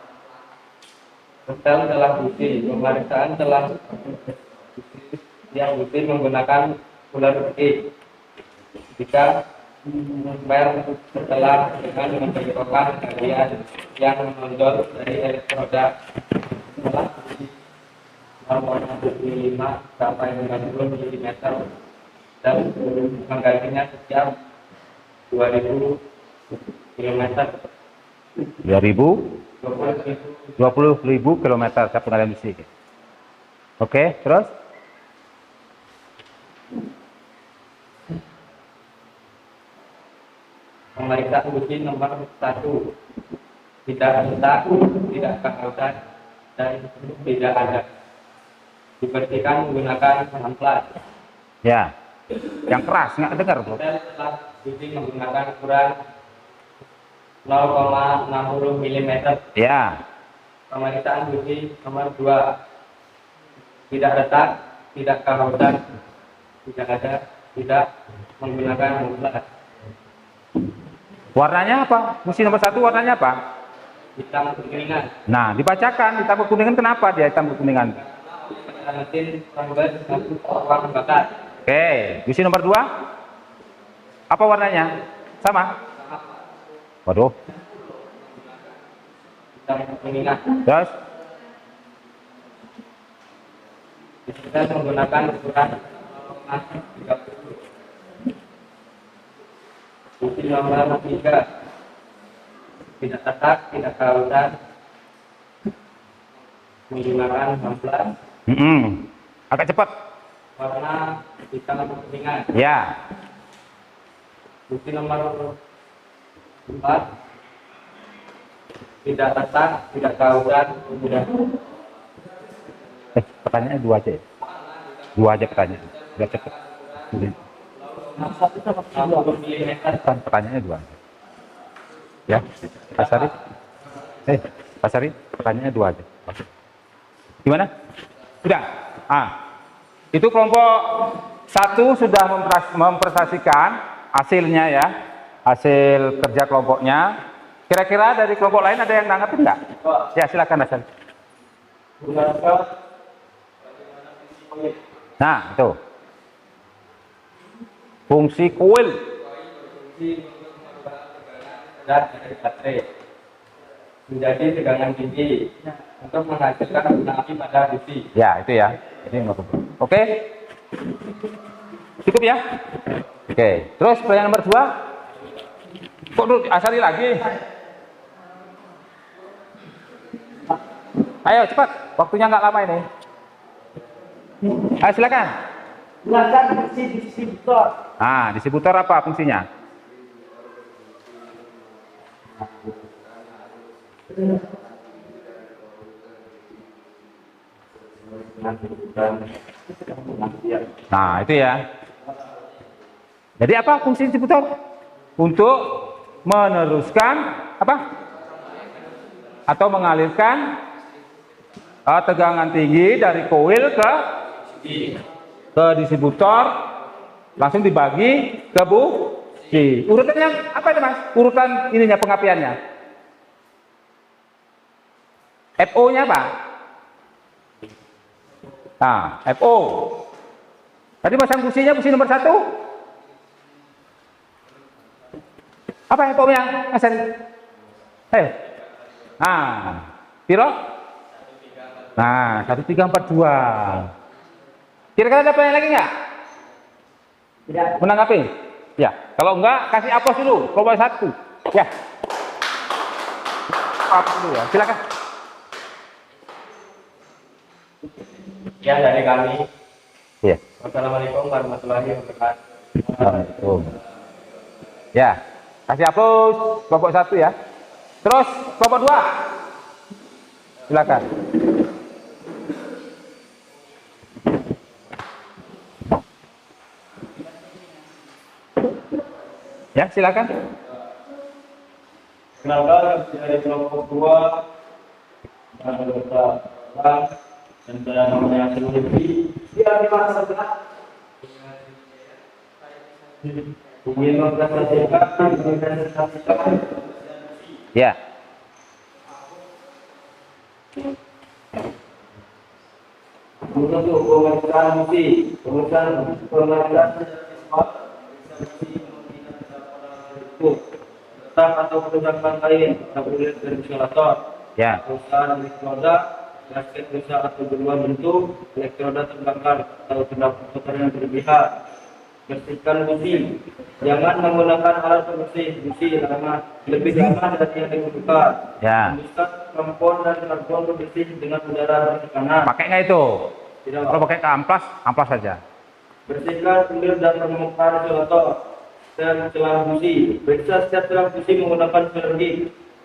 Setel telah bukti, pemeriksaan telah yang bukti menggunakan ular putih. Jika setelah dengan menentukan bagian yang menonjol dari elektroda setelah warna 75 sampai 90 mm dan menggantinya setiap 2000 km 20.000 km satu pengalian besi. Oke, terus pemeriksaan uji nomor 1, tidak retak, tidak kehausan, dan tidak ada. Dibersihkan menggunakan amplas. ya, yang keras nggak dengar bro. Setelah uji menggunakan ukuran 0,60 mm. Ya, Pemeriksaan uji nomor 2, tidak retak, tidak kehausan, tidak ada, tidak menggunakan amplas. warnanya apa? Fungsi nomor 1 warnanya apa? Hitam kekuningan. Nah, dibacakan hitam kekuningan, kenapa dia hitam kekuningan? Mesin rembes satu ruang bakar. Oke, fungsi nomor 2 apa warnanya? Sama? Waduh, Hitam kekuningan. terus Kita menggunakan ukuran 0,30. Fungsi nomor 3, tidak retak, tidak kehausan, menggunakan amplas. agak cepat. Warna hitam kekuningan. Ya, Fungsi nomor 4, tidak retak, tidak kehausan, tidak. pertanyaannya 2 aja ya? 2 aja pertanyaan, biar cepat. Kan pertanyaannya 2 aja. Ya, Pak Sarif. Pak Sarif, pertanyaannya 2 aja. Oke. Gimana? Sudah? Itu kelompok 1 sudah mempresentasikan hasilnya ya, hasil kerja kelompoknya. Kira-kira dari kelompok lain ada yang nanggapin nggak? Ya, silakan Hasan. Nah, itu. Fungsi kuil. Dan dari baterai menjadi tegangan tinggi untuk menghasilkan api pada busi. Ya, itu ya. Ini oke. Cukup ya? Oke. Terus pertanyaan nomor 2. Kok dulu asali lagi? Ayo cepat, waktunya nggak lama ini. Ayo silakan. Silakan fungsi distributor. Distributor apa fungsinya? Nah, itu ya. Jadi apa fungsi distributor? Untuk meneruskan apa? Atau mengalirkan tegangan tinggi dari koil ke distributor, langsung dibagi ke busi. Urutannya apa itu Mas? Urutan ininya pengapiannya. FO-nya apa? Nah, FO. Tadi pasang businya busi nomor 1. Apa FO-nya? Mas Ari? Piro? Nah, 1342. Kira-kira ada pertanyaan lagi nggak? Tidak. Menanggapi? Ya. Kalau enggak, kasih aplaus dulu. Kelompok 1. Ya. Aplaus dulu ya. Silakan. Ya, dari kami. Iya. Wassalamualaikum warahmatullahi wabarakatuh. Assalamualaikum. Ya. Kasih aplaus kelompok 1 ya. Terus kelompok 2. Silakan. Ya, silakan. Kenalkan dari kelompok 2 anggota orang dan saya namanya Sulfi. Dia di mana saja? Ingin mempresentasikan Ya. untuk pemeriksaan bukti, pemeriksaan tetap atau perusahaan lain, tablet dan simulator. Ya. Perusahaan elektroda, gasket rusak atau berubah bentuk, elektroda terbakar atau terdapat kotoran yang berlebihan. Bersihkan busi. Jangan menggunakan alat pembersih busi lama lebih lama dari yang dibutuhkan. Ya. Hembuskan tampon dan karbon pembersih dengan udara bertekanan. Pakai nggak itu? Tidak. Kalau pakai ke amplas, amplas saja. Bersihkan kulit dan permukaan simulator dan celah busi. Periksa setiap celah busi menggunakan silergi.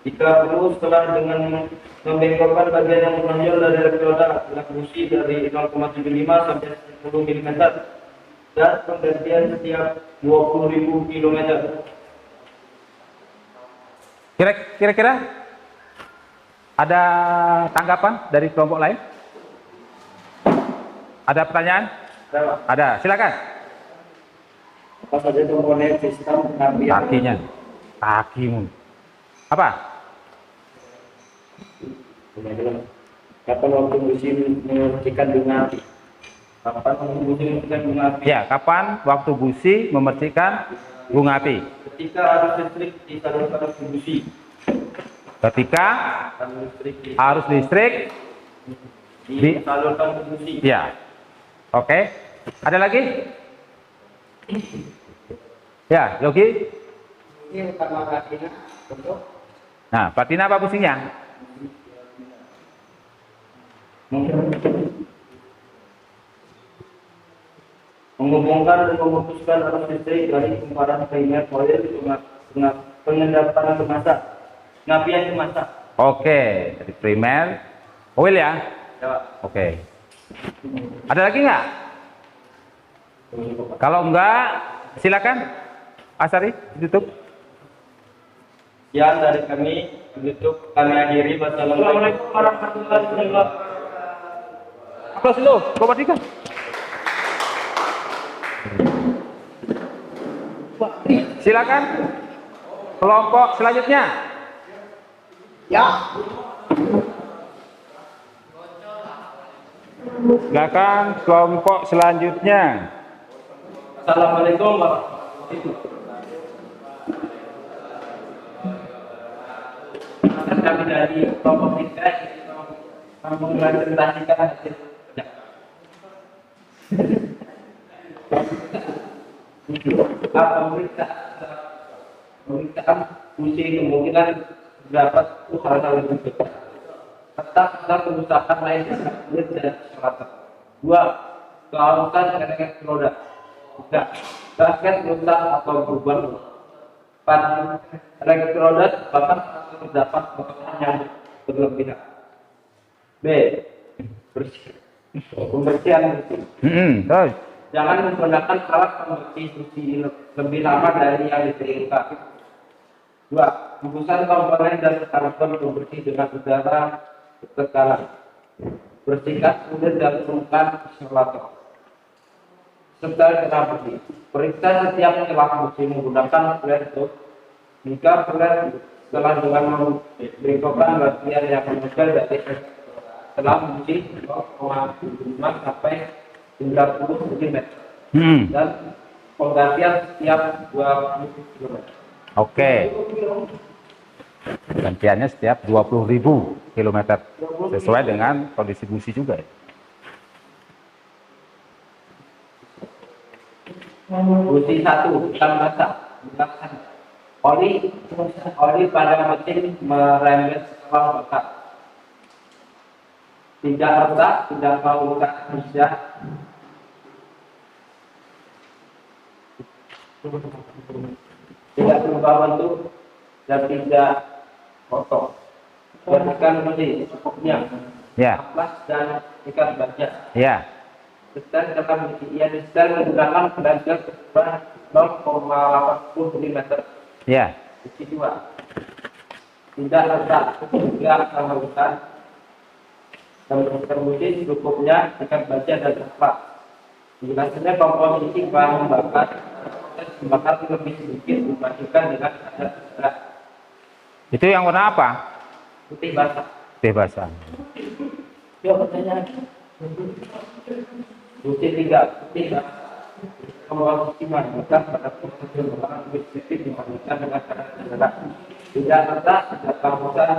Jika perlu, setelah dengan membengkokkan bagian yang menonjol dari elektroda celah busi dari 0,75 sampai 10 mm dan penggantian setiap 20.000 km. Kira-kira ada tanggapan dari kelompok lain? Ada pertanyaan? Ada, silakan. Apa saja komponen sistem pengambilan? Kakinya, kakimu. Apa? Kapan waktu musim memercikan bunga api? Kapan waktu musim memercikan bunga api? Ya, kapan waktu busi memercikan bunga api? Ketika arus listrik disalurkan ke busi. Ketika Arus listrik arus listrik disalurkan ke busi. ya. Oke. Ada lagi? Ya, Yogi. Ini utama platina untuk Nah, platina apa businya? menghubungkan dan memutuskan arus listrik dari kumparan primer koil pengendapan kemasan, pengapian kemasan. Oke, dari primer oil ya. Ya, Pak. Oke. Ada lagi nggak? Kalau enggak, silakan. Asari, ditutup. Sekian dari kami, YouTube kami akhiri. Wassalamualaikum warahmatullahi wabarakatuh. Aplaus dulu, Bapak Dika. Silakan. Kelompok selanjutnya. Ya. Silakan kelompok selanjutnya. Assalamualaikum warahmatullahi wabarakatuh. Kami dari kelompok kita mempresentasikan hasil kerja. Pemeriksaan fungsi kemungkinan terdapat hal-hal yang berbeda. Tetap ada kerusakan lain kulit dan selatan. 2. Kelautan elektroda. 3. Gasket rusak atau berubah. 4. Elektroda bahkan terdapat kotoran yang berlebihan. B. Pembersihan bersih. Terus. Jangan menggunakan alat pembersih busi lebih lama dari yang diperlukan. 2. Hembusan komponen dan karbon pembersih dengan udara bertekanan. Bersihkan kulit dan permukaan isolator. Serta celah busi. Periksa setiap celah busi menggunakan flare. Jika flare telah dengan membengkokkan bagian yang menonjol dari celah busi 0,5 sampai 30 cm dan penggantian setiap 20 km. Oke. Gantiannya setiap 20.000 km sesuai dengan kondisi busi juga ya. Busi 1 hitam basah. Oli pada mesin merembet setelah bakar. Tidak retak, tidak mau retak bisa. Tidak berubah bentuk dan tidak kotor. Bersihkan mesin cukupnya. Ya. Amplas dan ikat baja. Ya. Setel dalam ia setel menggunakan belajar ukuran 0,80 mm. Ya. Busi 2. tidak letak juga kehausan dan terbukti cukupnya ikat baja dan tepat. Jelasnya komposisi bahan bakar proses membakar lebih sedikit dibandingkan dengan kadar berat. Itu yang warna apa? Putih basah. Putih basah. Yuk pertanyaan. Bukti 3, putih basah. Komposisi bahan bakar pada proses membakar lebih sedikit dibandingkan dengan kadar berat. Tidak letak ada kehausan.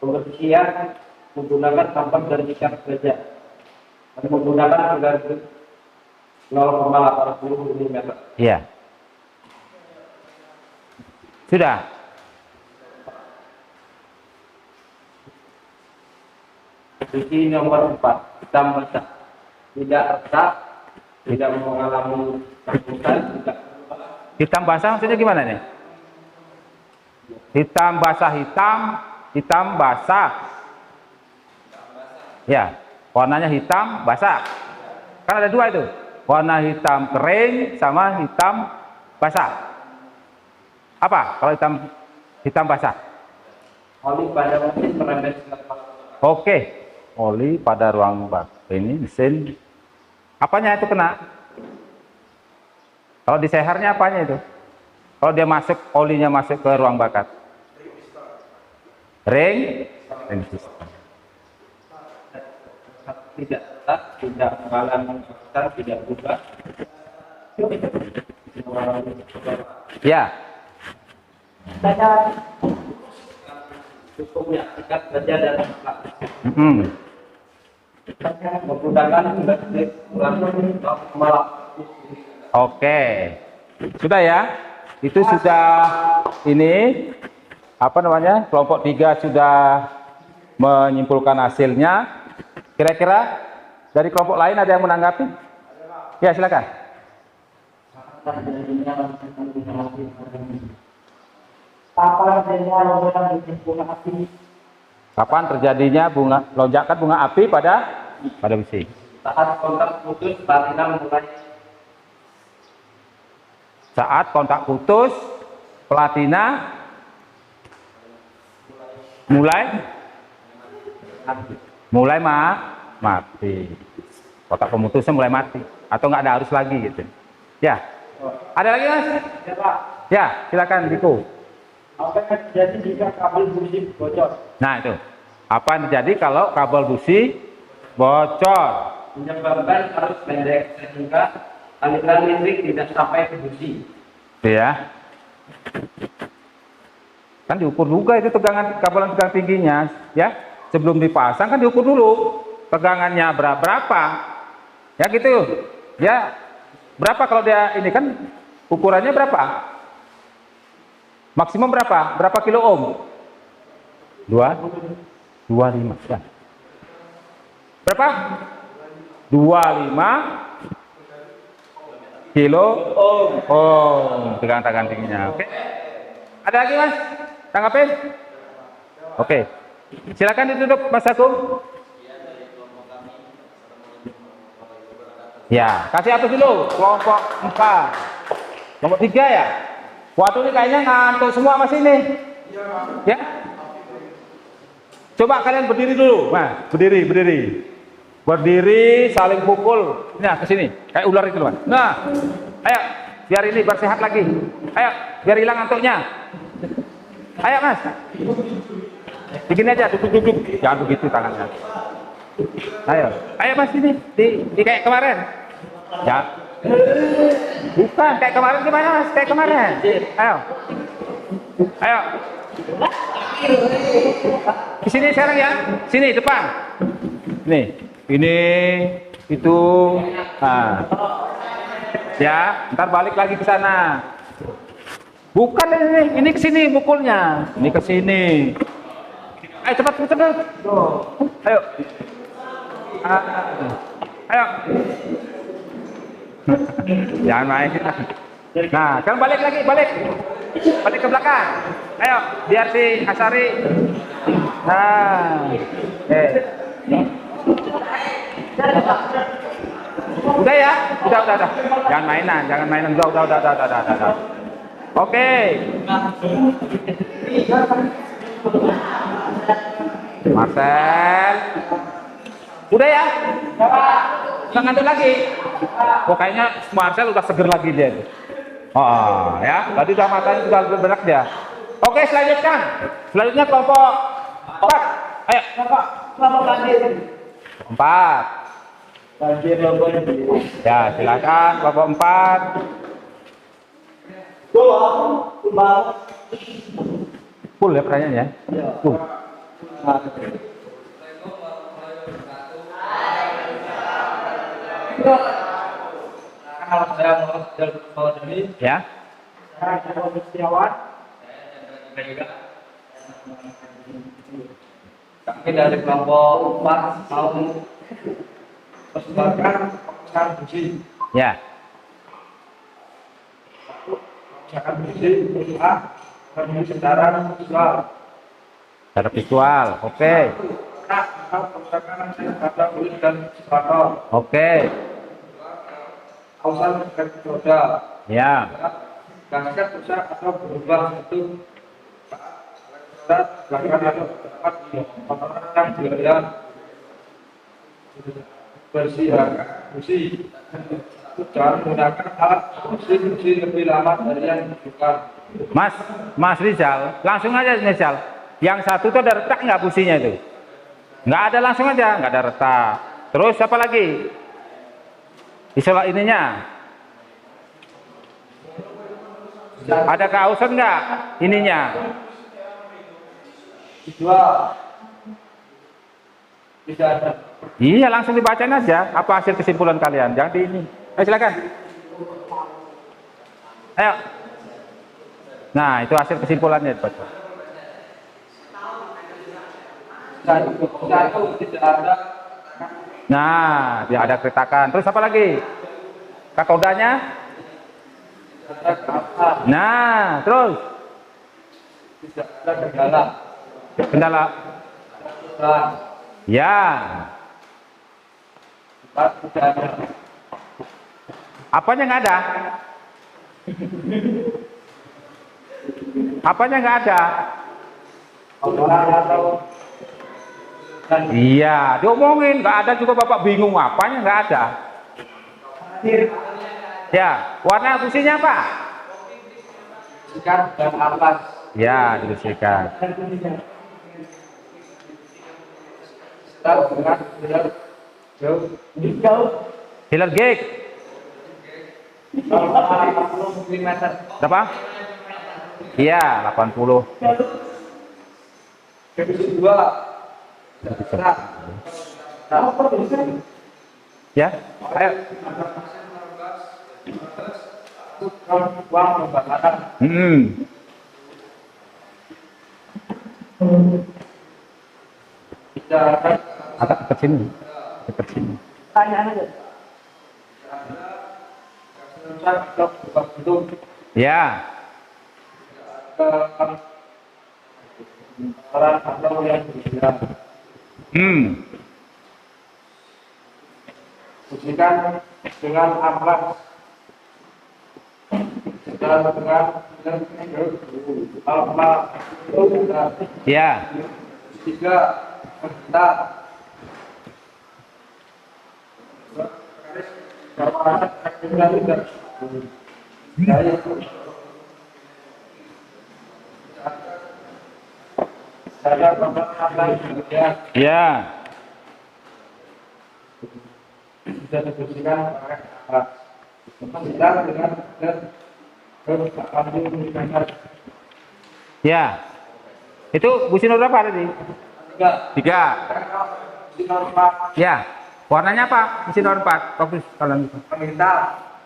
Pembersihan menggunakan tampak dan ikat baja dan menggunakan pengganti 0,80 mm. Iya. Sudah. Posisi nomor 4, hitam basah. Tidak retak, tidak mengalami campuran, tidak berubah. Hitam basah maksudnya gimana nih? Hitam basah, hitam basah. Ya, warnanya hitam basah. Kan ada dua itu. Warna hitam kering sama hitam basah. Apa kalau hitam basah? Oli pada mesin merembes ke Oke. Oli pada ruang bak. Ini mesin. Apanya itu kena? Kalau di sehernya apanya itu? Kalau dia masuk, olinya masuk ke ruang bakar. Ring piston. tidak retak, tidak mengalami campuran, tidak berubah. Ya. Cukupnya ikat baja dan tepat. Menggunakan plastik malam. Oke. Sudah ya. Itu sudah ini apa namanya? Kelompok 3 sudah menyimpulkan hasilnya. Kira-kira dari kelompok lain ada yang menanggapi? Ya, silakan. Kapan terjadinya lonjakan bunga api pada besi? Saat kontak putus, platina mulai. Saat kontak putus, platina mulai mati. Kotak pemutusnya mulai mati atau nggak ada arus lagi gitu. Ya. Ada lagi, Mas? Ya, Pak. Ya, silakan Diko. Apa yang terjadi jika kabel busi bocor? Nah, itu. Apa yang terjadi kalau kabel busi bocor? Menyebabkan arus pendek sehingga aliran listrik tidak sampai ke busi. Ya. Kan diukur juga itu tegangan kabel tegangan tingginya, ya. Sebelum dipasang kan diukur dulu tegangannya berapa. Ya gitu. Ya. Berapa kalau dia ini kan ukurannya berapa? Maksimum berapa? Berapa kilo ohm? 25. Ya. Berapa? 25 kilo ohm tegangan tingginya. Oke. Ada lagi, Mas? Tanggapin? Oke. Silakan ditutup, Mas Agung. Ya, kasih apa dulu? Kelompok 4. Kelompok 3 ya? Waktu ini kayaknya ngantuk semua Mas ini. Ya? Coba kalian berdiri dulu. Nah, berdiri. Berdiri, saling pukul. Nah, ke sini. Kayak ular itu, Mas. Nah, ayo, biar ini bersehat lagi. Ayo, biar hilang ngantuknya. Ayo, Mas. Begini aja, duduk. Jangan begitu tangannya. Ayo Mas, ini di kayak kemarin. Ya. Bukan kayak kemarin, gimana Mas? Kayak kemarin. Ayo. Di sini sekarang ya. Sini depan. Nih, ini itu. Nah. Ya, ntar balik lagi ke sana. Bukan ini ke sini mukulnya. Ini ke sini. Ayo cepat. Ayo. Ayo. Jangan main. Nah, sekarang balik ke belakang. Ayo, biar si Asari. Nah, Udah ya, udah. Jangan mainan, udah. Oke. Marcel. Udah ya? Nggak ngantuk lagi? Oh, kayaknya Marcel udah seger lagi dia. Oh, ya. Tadi udah matanya sudah bergerak dia. Oke, selanjutnya kelompok 4. Ayo, kelompok banjir. 4. Banjir logonya. Ya, silakan kelompok 4. Full ya pertanyaannya? Full. Kalau saya mau ini, Ya. kami dari kelompok 4 mau persembahkan pengusahaan buji. Ya. Pengusahaan buji berupa kendaraan visual. Secara visual. Oke. Atau pengusahaan kata kulit dan sepatu. Oke. Kausan efek roda. Ya. Gasket rusak atau berubah bentuk berat, bahkan atau dapat motoran yang berjalan bersih. Jangan menggunakan alat busi lebih lama dari yang dibutuhkan. Mas Rizal, langsung aja Rizal. Yang satu tuh ada retak nggak businya itu? Nggak ada, langsung aja, nggak ada retak. Terus apa lagi? Isola ininya. Ada kausan nggak ininya? Dua. Tidak ada. Iya, langsung dibacain aja. Apa hasil kesimpulan kalian? Jangan di ini. Ayo silakan. Ayo. Nah, itu hasil kesimpulannya dibaca. Satu tidak ada. Nah, dia ada keretakan. Terus apa lagi? Kakodanya? Nah, terus Tidak ada kendala. kendala. Nah, Ya. tidak ada. Apanya nggak ada? Apanya nggak ada? Orang atau dan Iya, diomongin nggak ada juga bapak bingung apanya nggak ada. Ya, warna businya apa? sikat dan alas. Ya, dibersihkan. Setelah dengan jauh Filler gig 50 mm. berapa? Iya, 80. Kedua, Ya, ayo. uang pembakaran. Tidak ada Agak dekat sini. Dekat sini. rusak atau berubah bentuk. Ya, Orang atau yang berbeda. Bersihkan dengan amplas. Setelah dengan amplas itu sudah. ya. Tiga, kita Ya. bisa dibersihkan pakai alat. Kita dengan Ya. Itu busi nomor berapa tadi? tiga 3. sinar empat Ya. Warnanya apa? Busi nomor 4. Fokus kalian. menghitam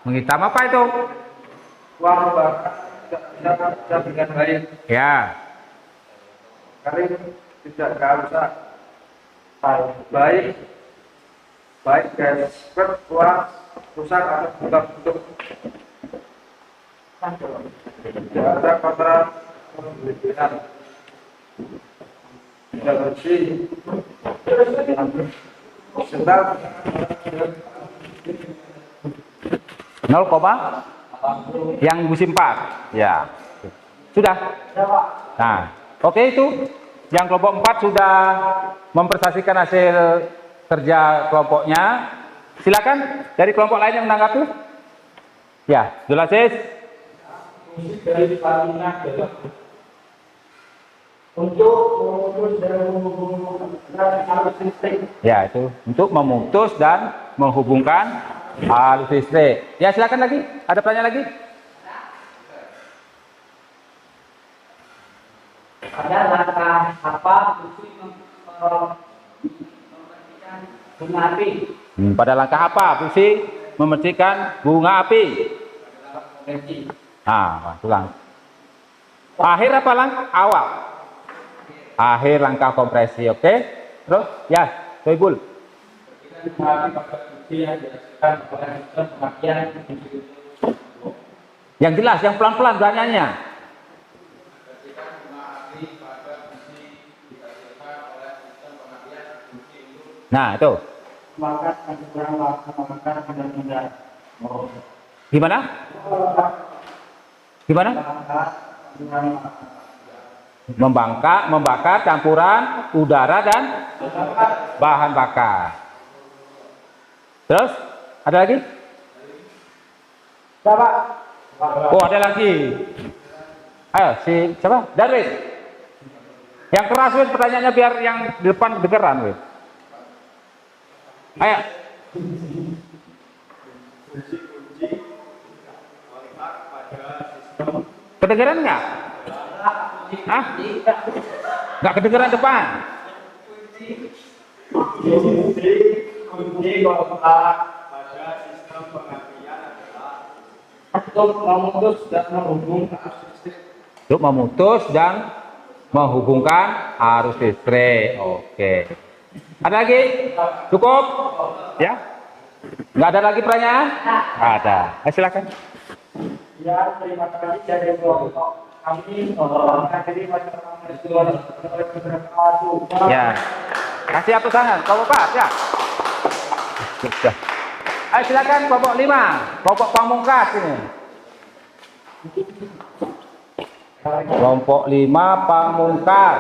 Menghitam apa itu? uang bakar tidak bisa dengan baik Ya. kering tidak rusak baik gasket uang rusak atau bukan bentuk tidak ada kotoran berlebihan tidak bersih sebentar 0, yang busi 4. Ya. Sudah. Nah, oke itu. Yang kelompok 4 sudah mempresentasikan hasil kerja kelompoknya. Silakan dari kelompok lain yang menanggapi. Ya, jelasin. Dari Palina untuk memutus dan menghubungkan arus listrik. Ya, itu untuk memutus dan menghubungkan arus listrik. Ya, silakan lagi. Ada pertanyaan lagi? Ada langkah apa fungsi membersihkan bunga api? Pada langkah apa fungsi membersihkan bunga api? Nah, ulang. Akhir apa langkah awal? Akhir langkah kompresi, oke? Terus, ya, Soebul. Yang jelas, yang pelan-pelan tanyanya. Nah, itu. Gimana? Gimana? Membakar campuran udara dan bahan bakar. Terus, ada lagi? Oh, ada lagi. Ayo, si siapa? Darwin. Yang keras, Win, pertanyaannya biar yang di depan kedengeran, Win. Ayo. Kedengeran nggak? Ah? Nggak kedengeran depan? Kunci kontak pada sistem pengapian adalah Untuk memutus dan menghubungkan arus listrik. Untuk memutus dan menghubungkan arus listrik. Oke. Ada lagi? Cukup? Ya? Nggak ada lagi pertanyaan? Ada. Silakan. Ya, terima kasih dari kelompok kami. Jadi masyarakat Ya. Kasih atas tangan. Kelompok 4, ya. Sudah. Ayo silakan kelompok 5. Kelompok pamungkas ini. Kelompok 5 pamungkas.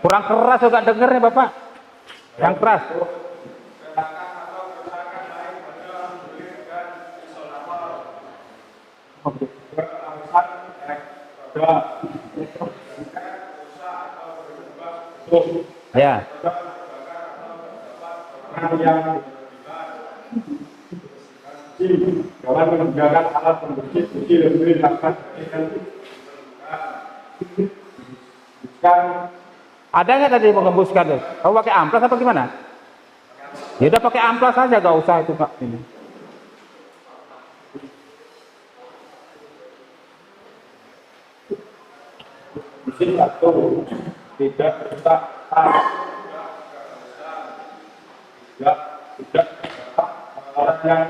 Kurang keras juga dengernya Bapak. Yang keras. Ya. dalam menggunakan alat pembersih suci lebih dilakukan Ada nggak tadi mengembuskan tuh? Kamu pakai amplas apa gimana? Ya udah pakai amplas aja, gak usah itu Pak. Ini. mesin satu tidak rusak tidak orang yang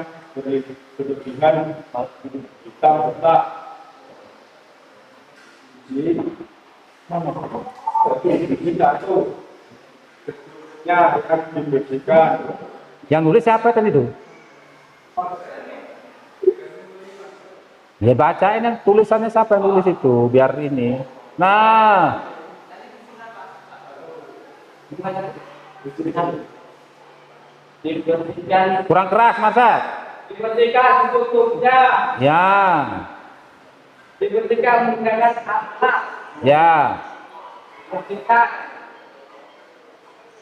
berlebihan kita rusak mesin satu bentuknya akan dibersihkan. Yang nulis siapa tadi itu? Ya bacain yang tulisannya siapa yang nulis itu biar ini. Nah, dibersihkan, kurang keras Marsat. dibersihkan tutupnya, Ya, dibersihkan menggunakan alat, ya. dibersihkan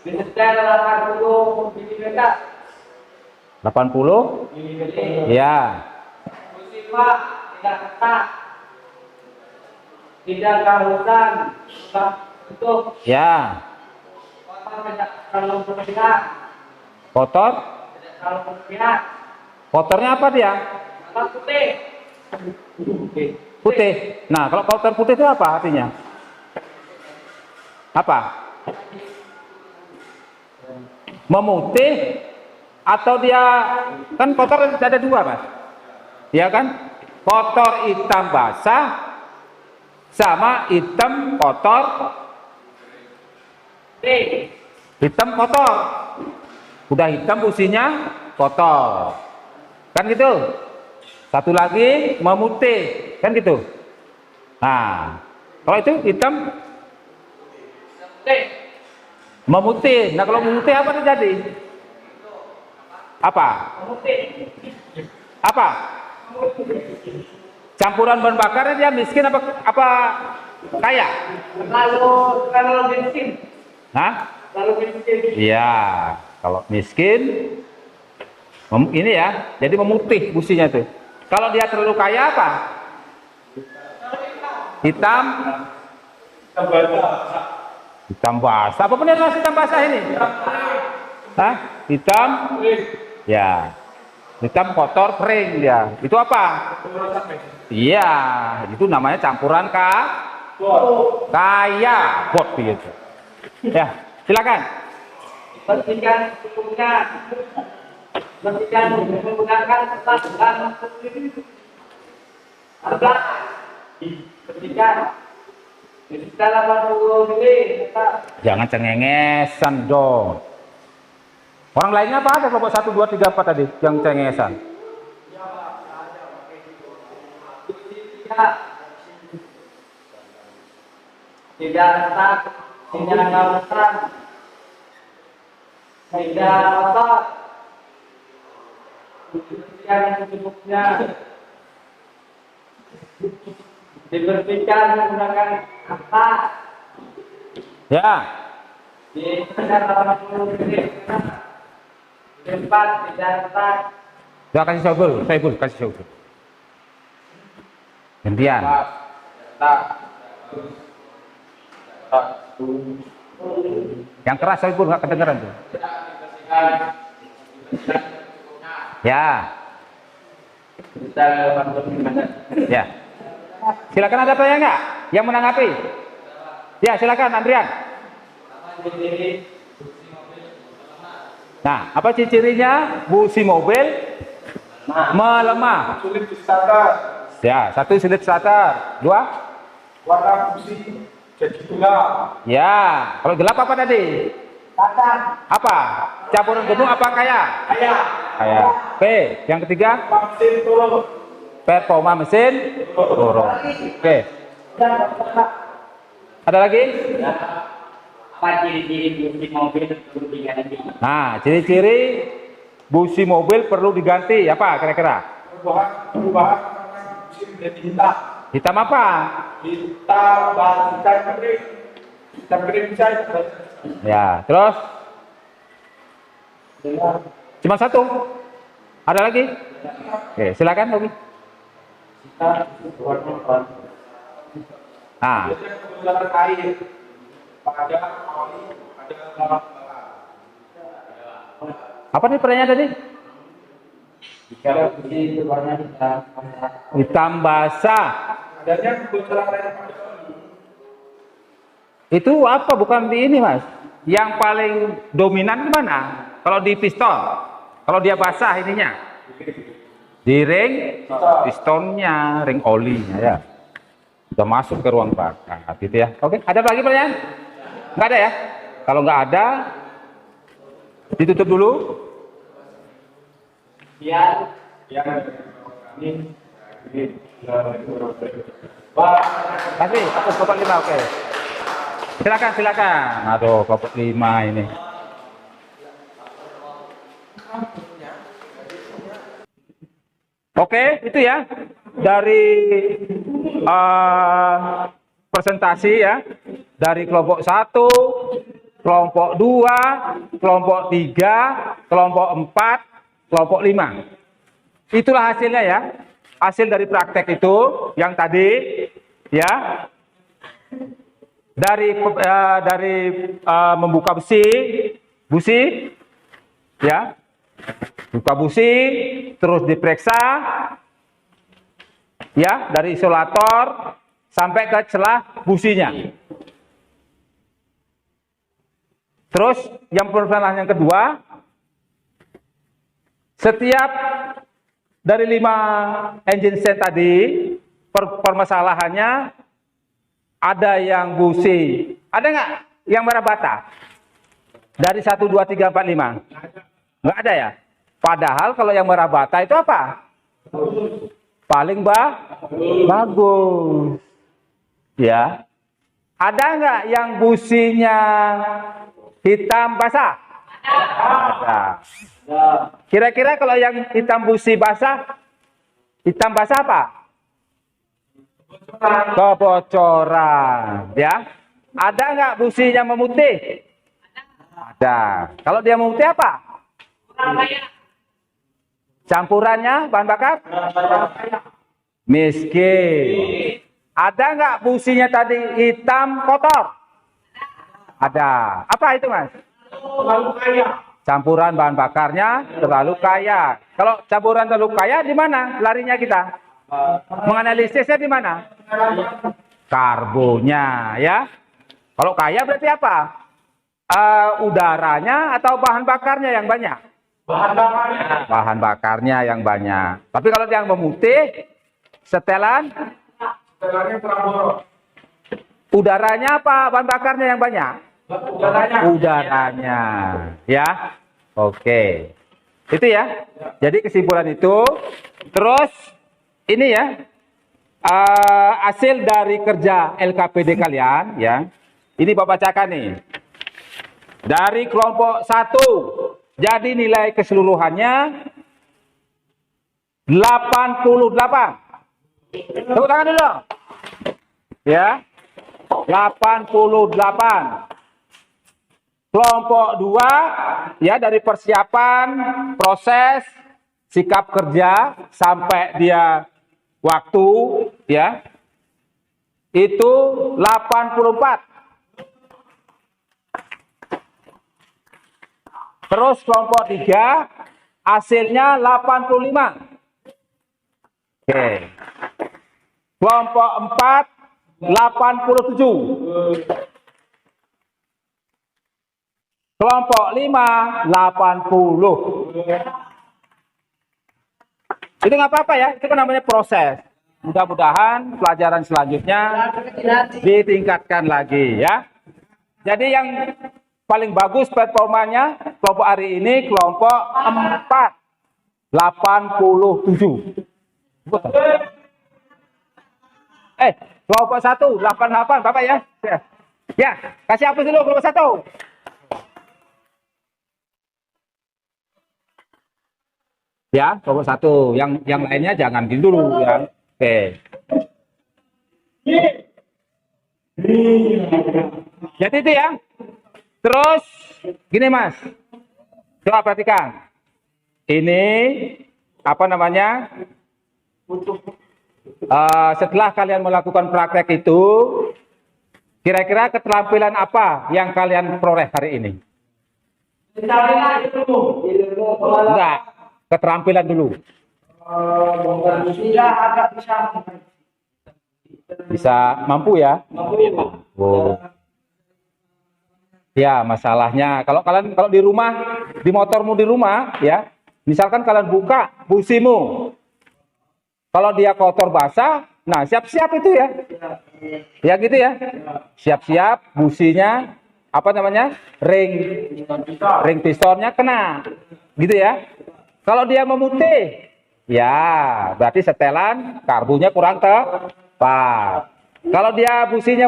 disetel 80 mm, 80? Ya. musibah tidak ketat, tidak kehausan, untuk Ya. kotor tidak terlalu berlebihan, Kotor. tidak terlalu berlebihan, Kotornya apa dia? kotor putih. Putih. Nah, kalau kotor putih itu apa artinya? Apa? Memutih atau dia kan kotor ada dua, Mas. Ya kan? Kotor hitam basah sama hitam kotor. Hitam kotor. Udah hitam businya kotor. Kan gitu. Satu lagi memutih, kan gitu. Nah, kalau itu hitam memutih. Nah, kalau memutih apa terjadi? Apa? Apa? Campuran bahan bakarnya dia miskin apa kaya? Kalau miskin, Nah, kalau miskin. iya. Kalau miskin, ini ya, jadi memutih businya tuh. Kalau dia terlalu kaya apa? Hitam. Hitam basah. Apa benar mas hitam basah ini? Hah? Hitam? Ya. Hitam kotor kering dia. Itu apa? Iya, itu namanya campuran kaya bot gitu. Ya, silakan. Bersihkan tubuhnya, bersihkan menggunakan kertas dan bersihkan. Dalam waktu ini, Jangan cengengesan dong. Orang lainnya apa ada kelompok 1, 2, 3, 4 tadi yang cengengesan? tidak retak, tidak ngawusan, tidak otot, dibersihkan secukupnya, dibersihkan menggunakan apa? Ya, Di sekitar 80 menit, tempat tidak retak. ya kasih Saiful, kasih Saiful. Gantian. Yang keras Saiful nggak kedengeran tuh. Ya, ya. Silakan ada pertanyaan nggak yang menanggapi? Ya, silakan Andrian. Nah, apa ciri-cirinya busi mobil melemah? Sulit disasar, Ya, 1 sulit starter, 2 warna busi jadi gelap. ya. Kalau gelap apa tadi? Apa? Campuran gunung apa kaya? Kaya. P. Yang ketiga, Mesin turun. performa mesin turun. Oke. Ada lagi? Apa ciri-ciri busi mobil perlu diganti? Nah, ciri-ciri busi mobil perlu diganti apa kira-kira? Perubahan warna busi menjadi hitam. Hitam apa? Hitam kering. Hitam kering cair. Ya, terus cuma 1. Ada lagi? Oke, silakan Robi. Nah, Kebetulan air pada oli ada lama apa nih pertanyaan tadi? Jika busi warna hitam, Hitam basah. adanya kebocoran air pada oli. Itu apa? Bukan di ini, Mas. Yang paling dominan di mana? Kalau di piston. Kalau dia basah ininya. Di ring pistonnya, ring olinya ya. Sudah masuk ke ruang bakar gitu ya. Oke, ada lagi pertanyaan? Nggak ada ya? Kalau nggak ada, ditutup dulu. biar ini Kasih, 1,5, oke. Silakan. Aduh, kelompok 5 ini. Oke, itu ya. Dari presentasi ya. Dari kelompok 1, kelompok 2, kelompok 3, kelompok 4, kelompok 5. Itulah hasilnya ya. Hasil dari praktek itu yang tadi ya. dari membuka busi, ya, buka busi, terus diperiksa, ya, dari isolator sampai ke celah businya. Terus yang permasalahan yang kedua, setiap dari 5 engine set tadi permasalahannya ada yang busi, ada nggak yang merah bata? Dari 1, 2, 3, 4, 5 nggak ada ya. Padahal kalau yang merah bata itu apa? Paling bagus, ya. Ada nggak yang businya hitam basah? Ada. Kira-kira kalau yang hitam busi basah, hitam basah apa? Kebocoran, ya. Ada nggak businya memutih? Ada. Kalau dia memutih apa? Campurannya bahan bakar? Miskin. Ada nggak businya tadi hitam kotor? Ada. Apa itu, Mas? Campuran bahan bakarnya terlalu kaya. Kalau campuran terlalu kaya, di mana larinya kita? Menganalisisnya di mana? Karbonnya, ya. Kalau kaya berarti apa? Udaranya atau bahan bakarnya yang banyak? Bahan bakarnya yang banyak. Tapi kalau yang memutih, setelan, udaranya apa? Bahan bakarnya yang banyak? Udaranya, ya. Oke. Itu ya. Jadi kesimpulan itu. Terus ini ya, hasil dari kerja LKPD kalian, ya. Ini Bapak bacakan nih. Dari kelompok 1, jadi nilai keseluruhannya 88. Tepuk tangan dulu. Ya. 88. Kelompok 2, ya, dari persiapan, proses, sikap kerja sampai dia waktu, ya, itu 84. Terus kelompok 3, hasilnya 85. Oke. Kelompok 4, 87. Kelompok 5, 80. Itu nggak apa-apa ya, itu kan namanya proses. Mudah-mudahan pelajaran selanjutnya ditingkatkan lagi, ya. Jadi yang paling bagus performanya kelompok hari ini kelompok 4, 87. Kelompok 1, 88, Bapak ya. Ya, kasih hapus dulu kelompok 1. Ya, kelompok 1. Yang lainnya jangan gini dulu ya. Oke. Jadi itu ya. Terus gini Mas, coba perhatikan. Ini apa namanya? Setelah kalian melakukan praktek itu, kira-kira keterampilan apa yang kalian peroleh hari ini? Enggak, keterampilan dulu. Bisa mampu ya? Oh. Ya, masalahnya kalau di rumah, di motormu di rumah, ya, misalkan kalian buka busimu, kalau dia kotor basah, nah siap-siap itu ya, ya gitu ya, siap-siap businya, apa namanya, ring pistonnya kena, gitu ya. Kalau dia memutih, ya berarti setelan karbunya kurang tepat. Kalau dia businya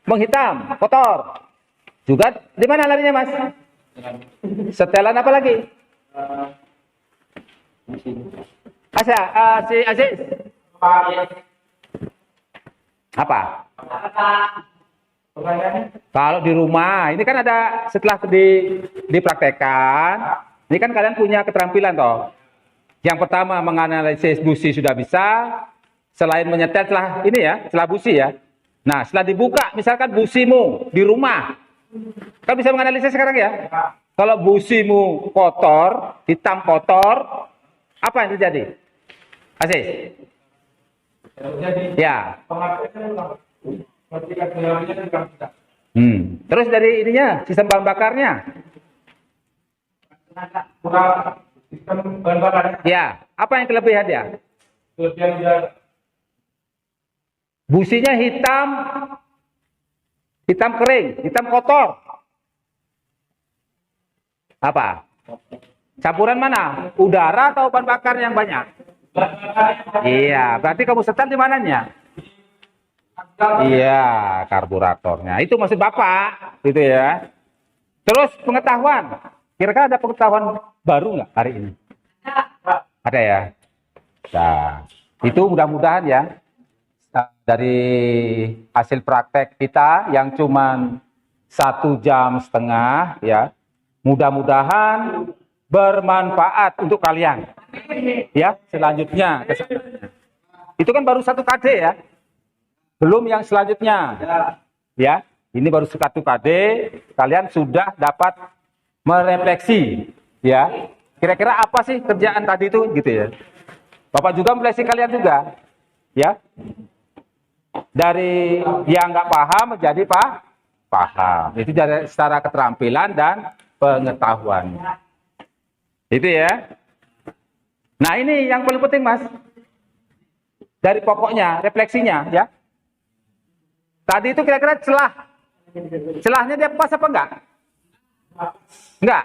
menghitam, kotor, juga di mana larinya Mas? Setelan apa lagi? Si Aziz. Apa? Kalau di rumah, ini kan ada setelah dipraktekkan, ini kan kalian punya keterampilan toh. Yang pertama menganalisis busi sudah bisa, selain menyetel setelah ini ya, setelah busi ya. Nah, setelah dibuka, misalkan busimu di rumah, kan bisa menganalisis sekarang ya. Kalau busimu kotor, hitam kotor, apa yang terjadi? Asis? Jadi Ya. pengapiannya ketika dalamnya juga tidak. Terus dari ininya, sistem bahan bakarnya? Kurang sistem bahan bakar. Ya. Apa yang kelebihan dia? Kelebihan dia Businya hitam, hitam kering, hitam kotor. Apa? Campuran mana? Udara atau bahan bakar yang banyak? Iya, berarti kamu setel di mananya? Iya, karburatornya. Itu maksud Bapak, gitu ya. Terus pengetahuan. Kira-kira ada pengetahuan baru nggak hari ini? Ada ya? Nah, itu mudah-mudahan ya. Dari hasil praktek kita yang cuman 1,5 jam ya, mudah-mudahan bermanfaat untuk kalian ya. Selanjutnya itu kan baru 1 KD ya, belum yang selanjutnya ya. Ini baru 1 KD, kalian sudah dapat merefleksi ya, kira-kira apa sih kerjaan tadi itu gitu ya. Bapak juga merefleksi kalian juga ya. Dari yang nggak paham menjadi paham. Itu dari secara keterampilan dan pengetahuan. Itu ya. Nah ini yang paling penting Mas. Dari pokoknya, refleksinya ya. Tadi itu kira-kira celahnya dia pas apa enggak? Enggak.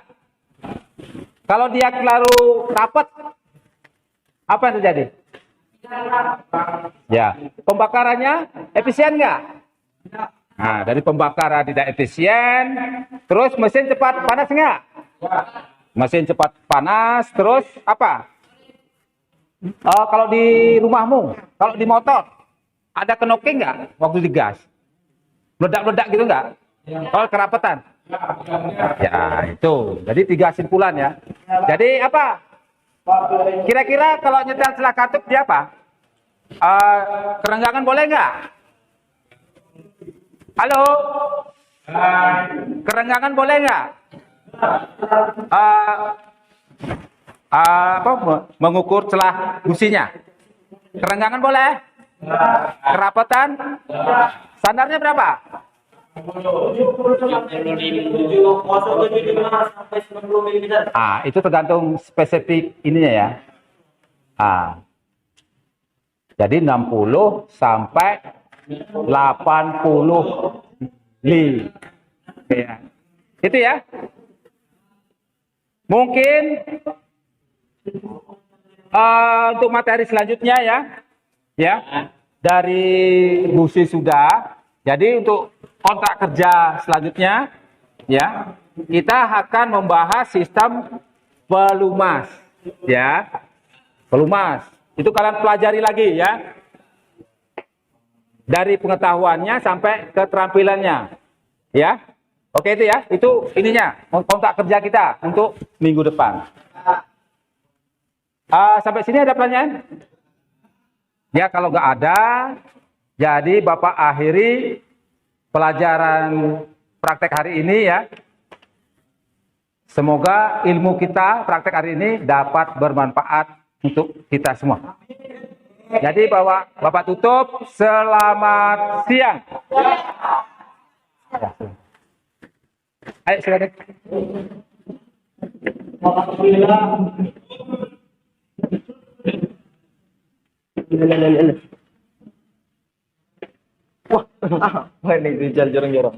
Kalau dia lalu rapat, apa yang terjadi? Ya, pembakarannya efisien nggak? Nah, dari pembakaran tidak efisien, terus mesin cepat panas nggak? Mesin cepat panas, terus apa? Kalau di rumahmu, kalau di motor, ada knoking nggak waktu digas? Meledak-meledak gitu nggak? Kalau kerapatan? Ya, itu. Jadi 3 simpulan ya. Jadi apa? Kira-kira kalau nyetel setelah katup dia apa? Kerenggangan boleh nggak? Halo? Kerenggangan boleh nggak? Mengukur celah businya. Kerenggangan boleh? Kerapatan? Standarnya berapa? Itu tergantung spesifik ininya ya. Jadi 60 sampai 80 li. Ya. Itu ya. Mungkin untuk materi selanjutnya ya. Ya. Dari busi sudah. Jadi untuk kontrak kerja selanjutnya ya, kita akan membahas sistem pelumas ya. Pelumas itu kalian pelajari lagi ya, dari pengetahuannya sampai keterampilannya ya. Oke itu ya, itu ininya kontrak kerja kita untuk minggu depan. Sampai sini ada pertanyaan? Ya kalau nggak ada, jadi Bapak akhiri pelajaran praktek hari ini ya. Semoga ilmu kita praktek hari ini dapat bermanfaat untuk kita semua. Jadi Bapak tutup, selamat siang. Ya. Ayo silakan. Wah, ini Rijal jorong-jorong.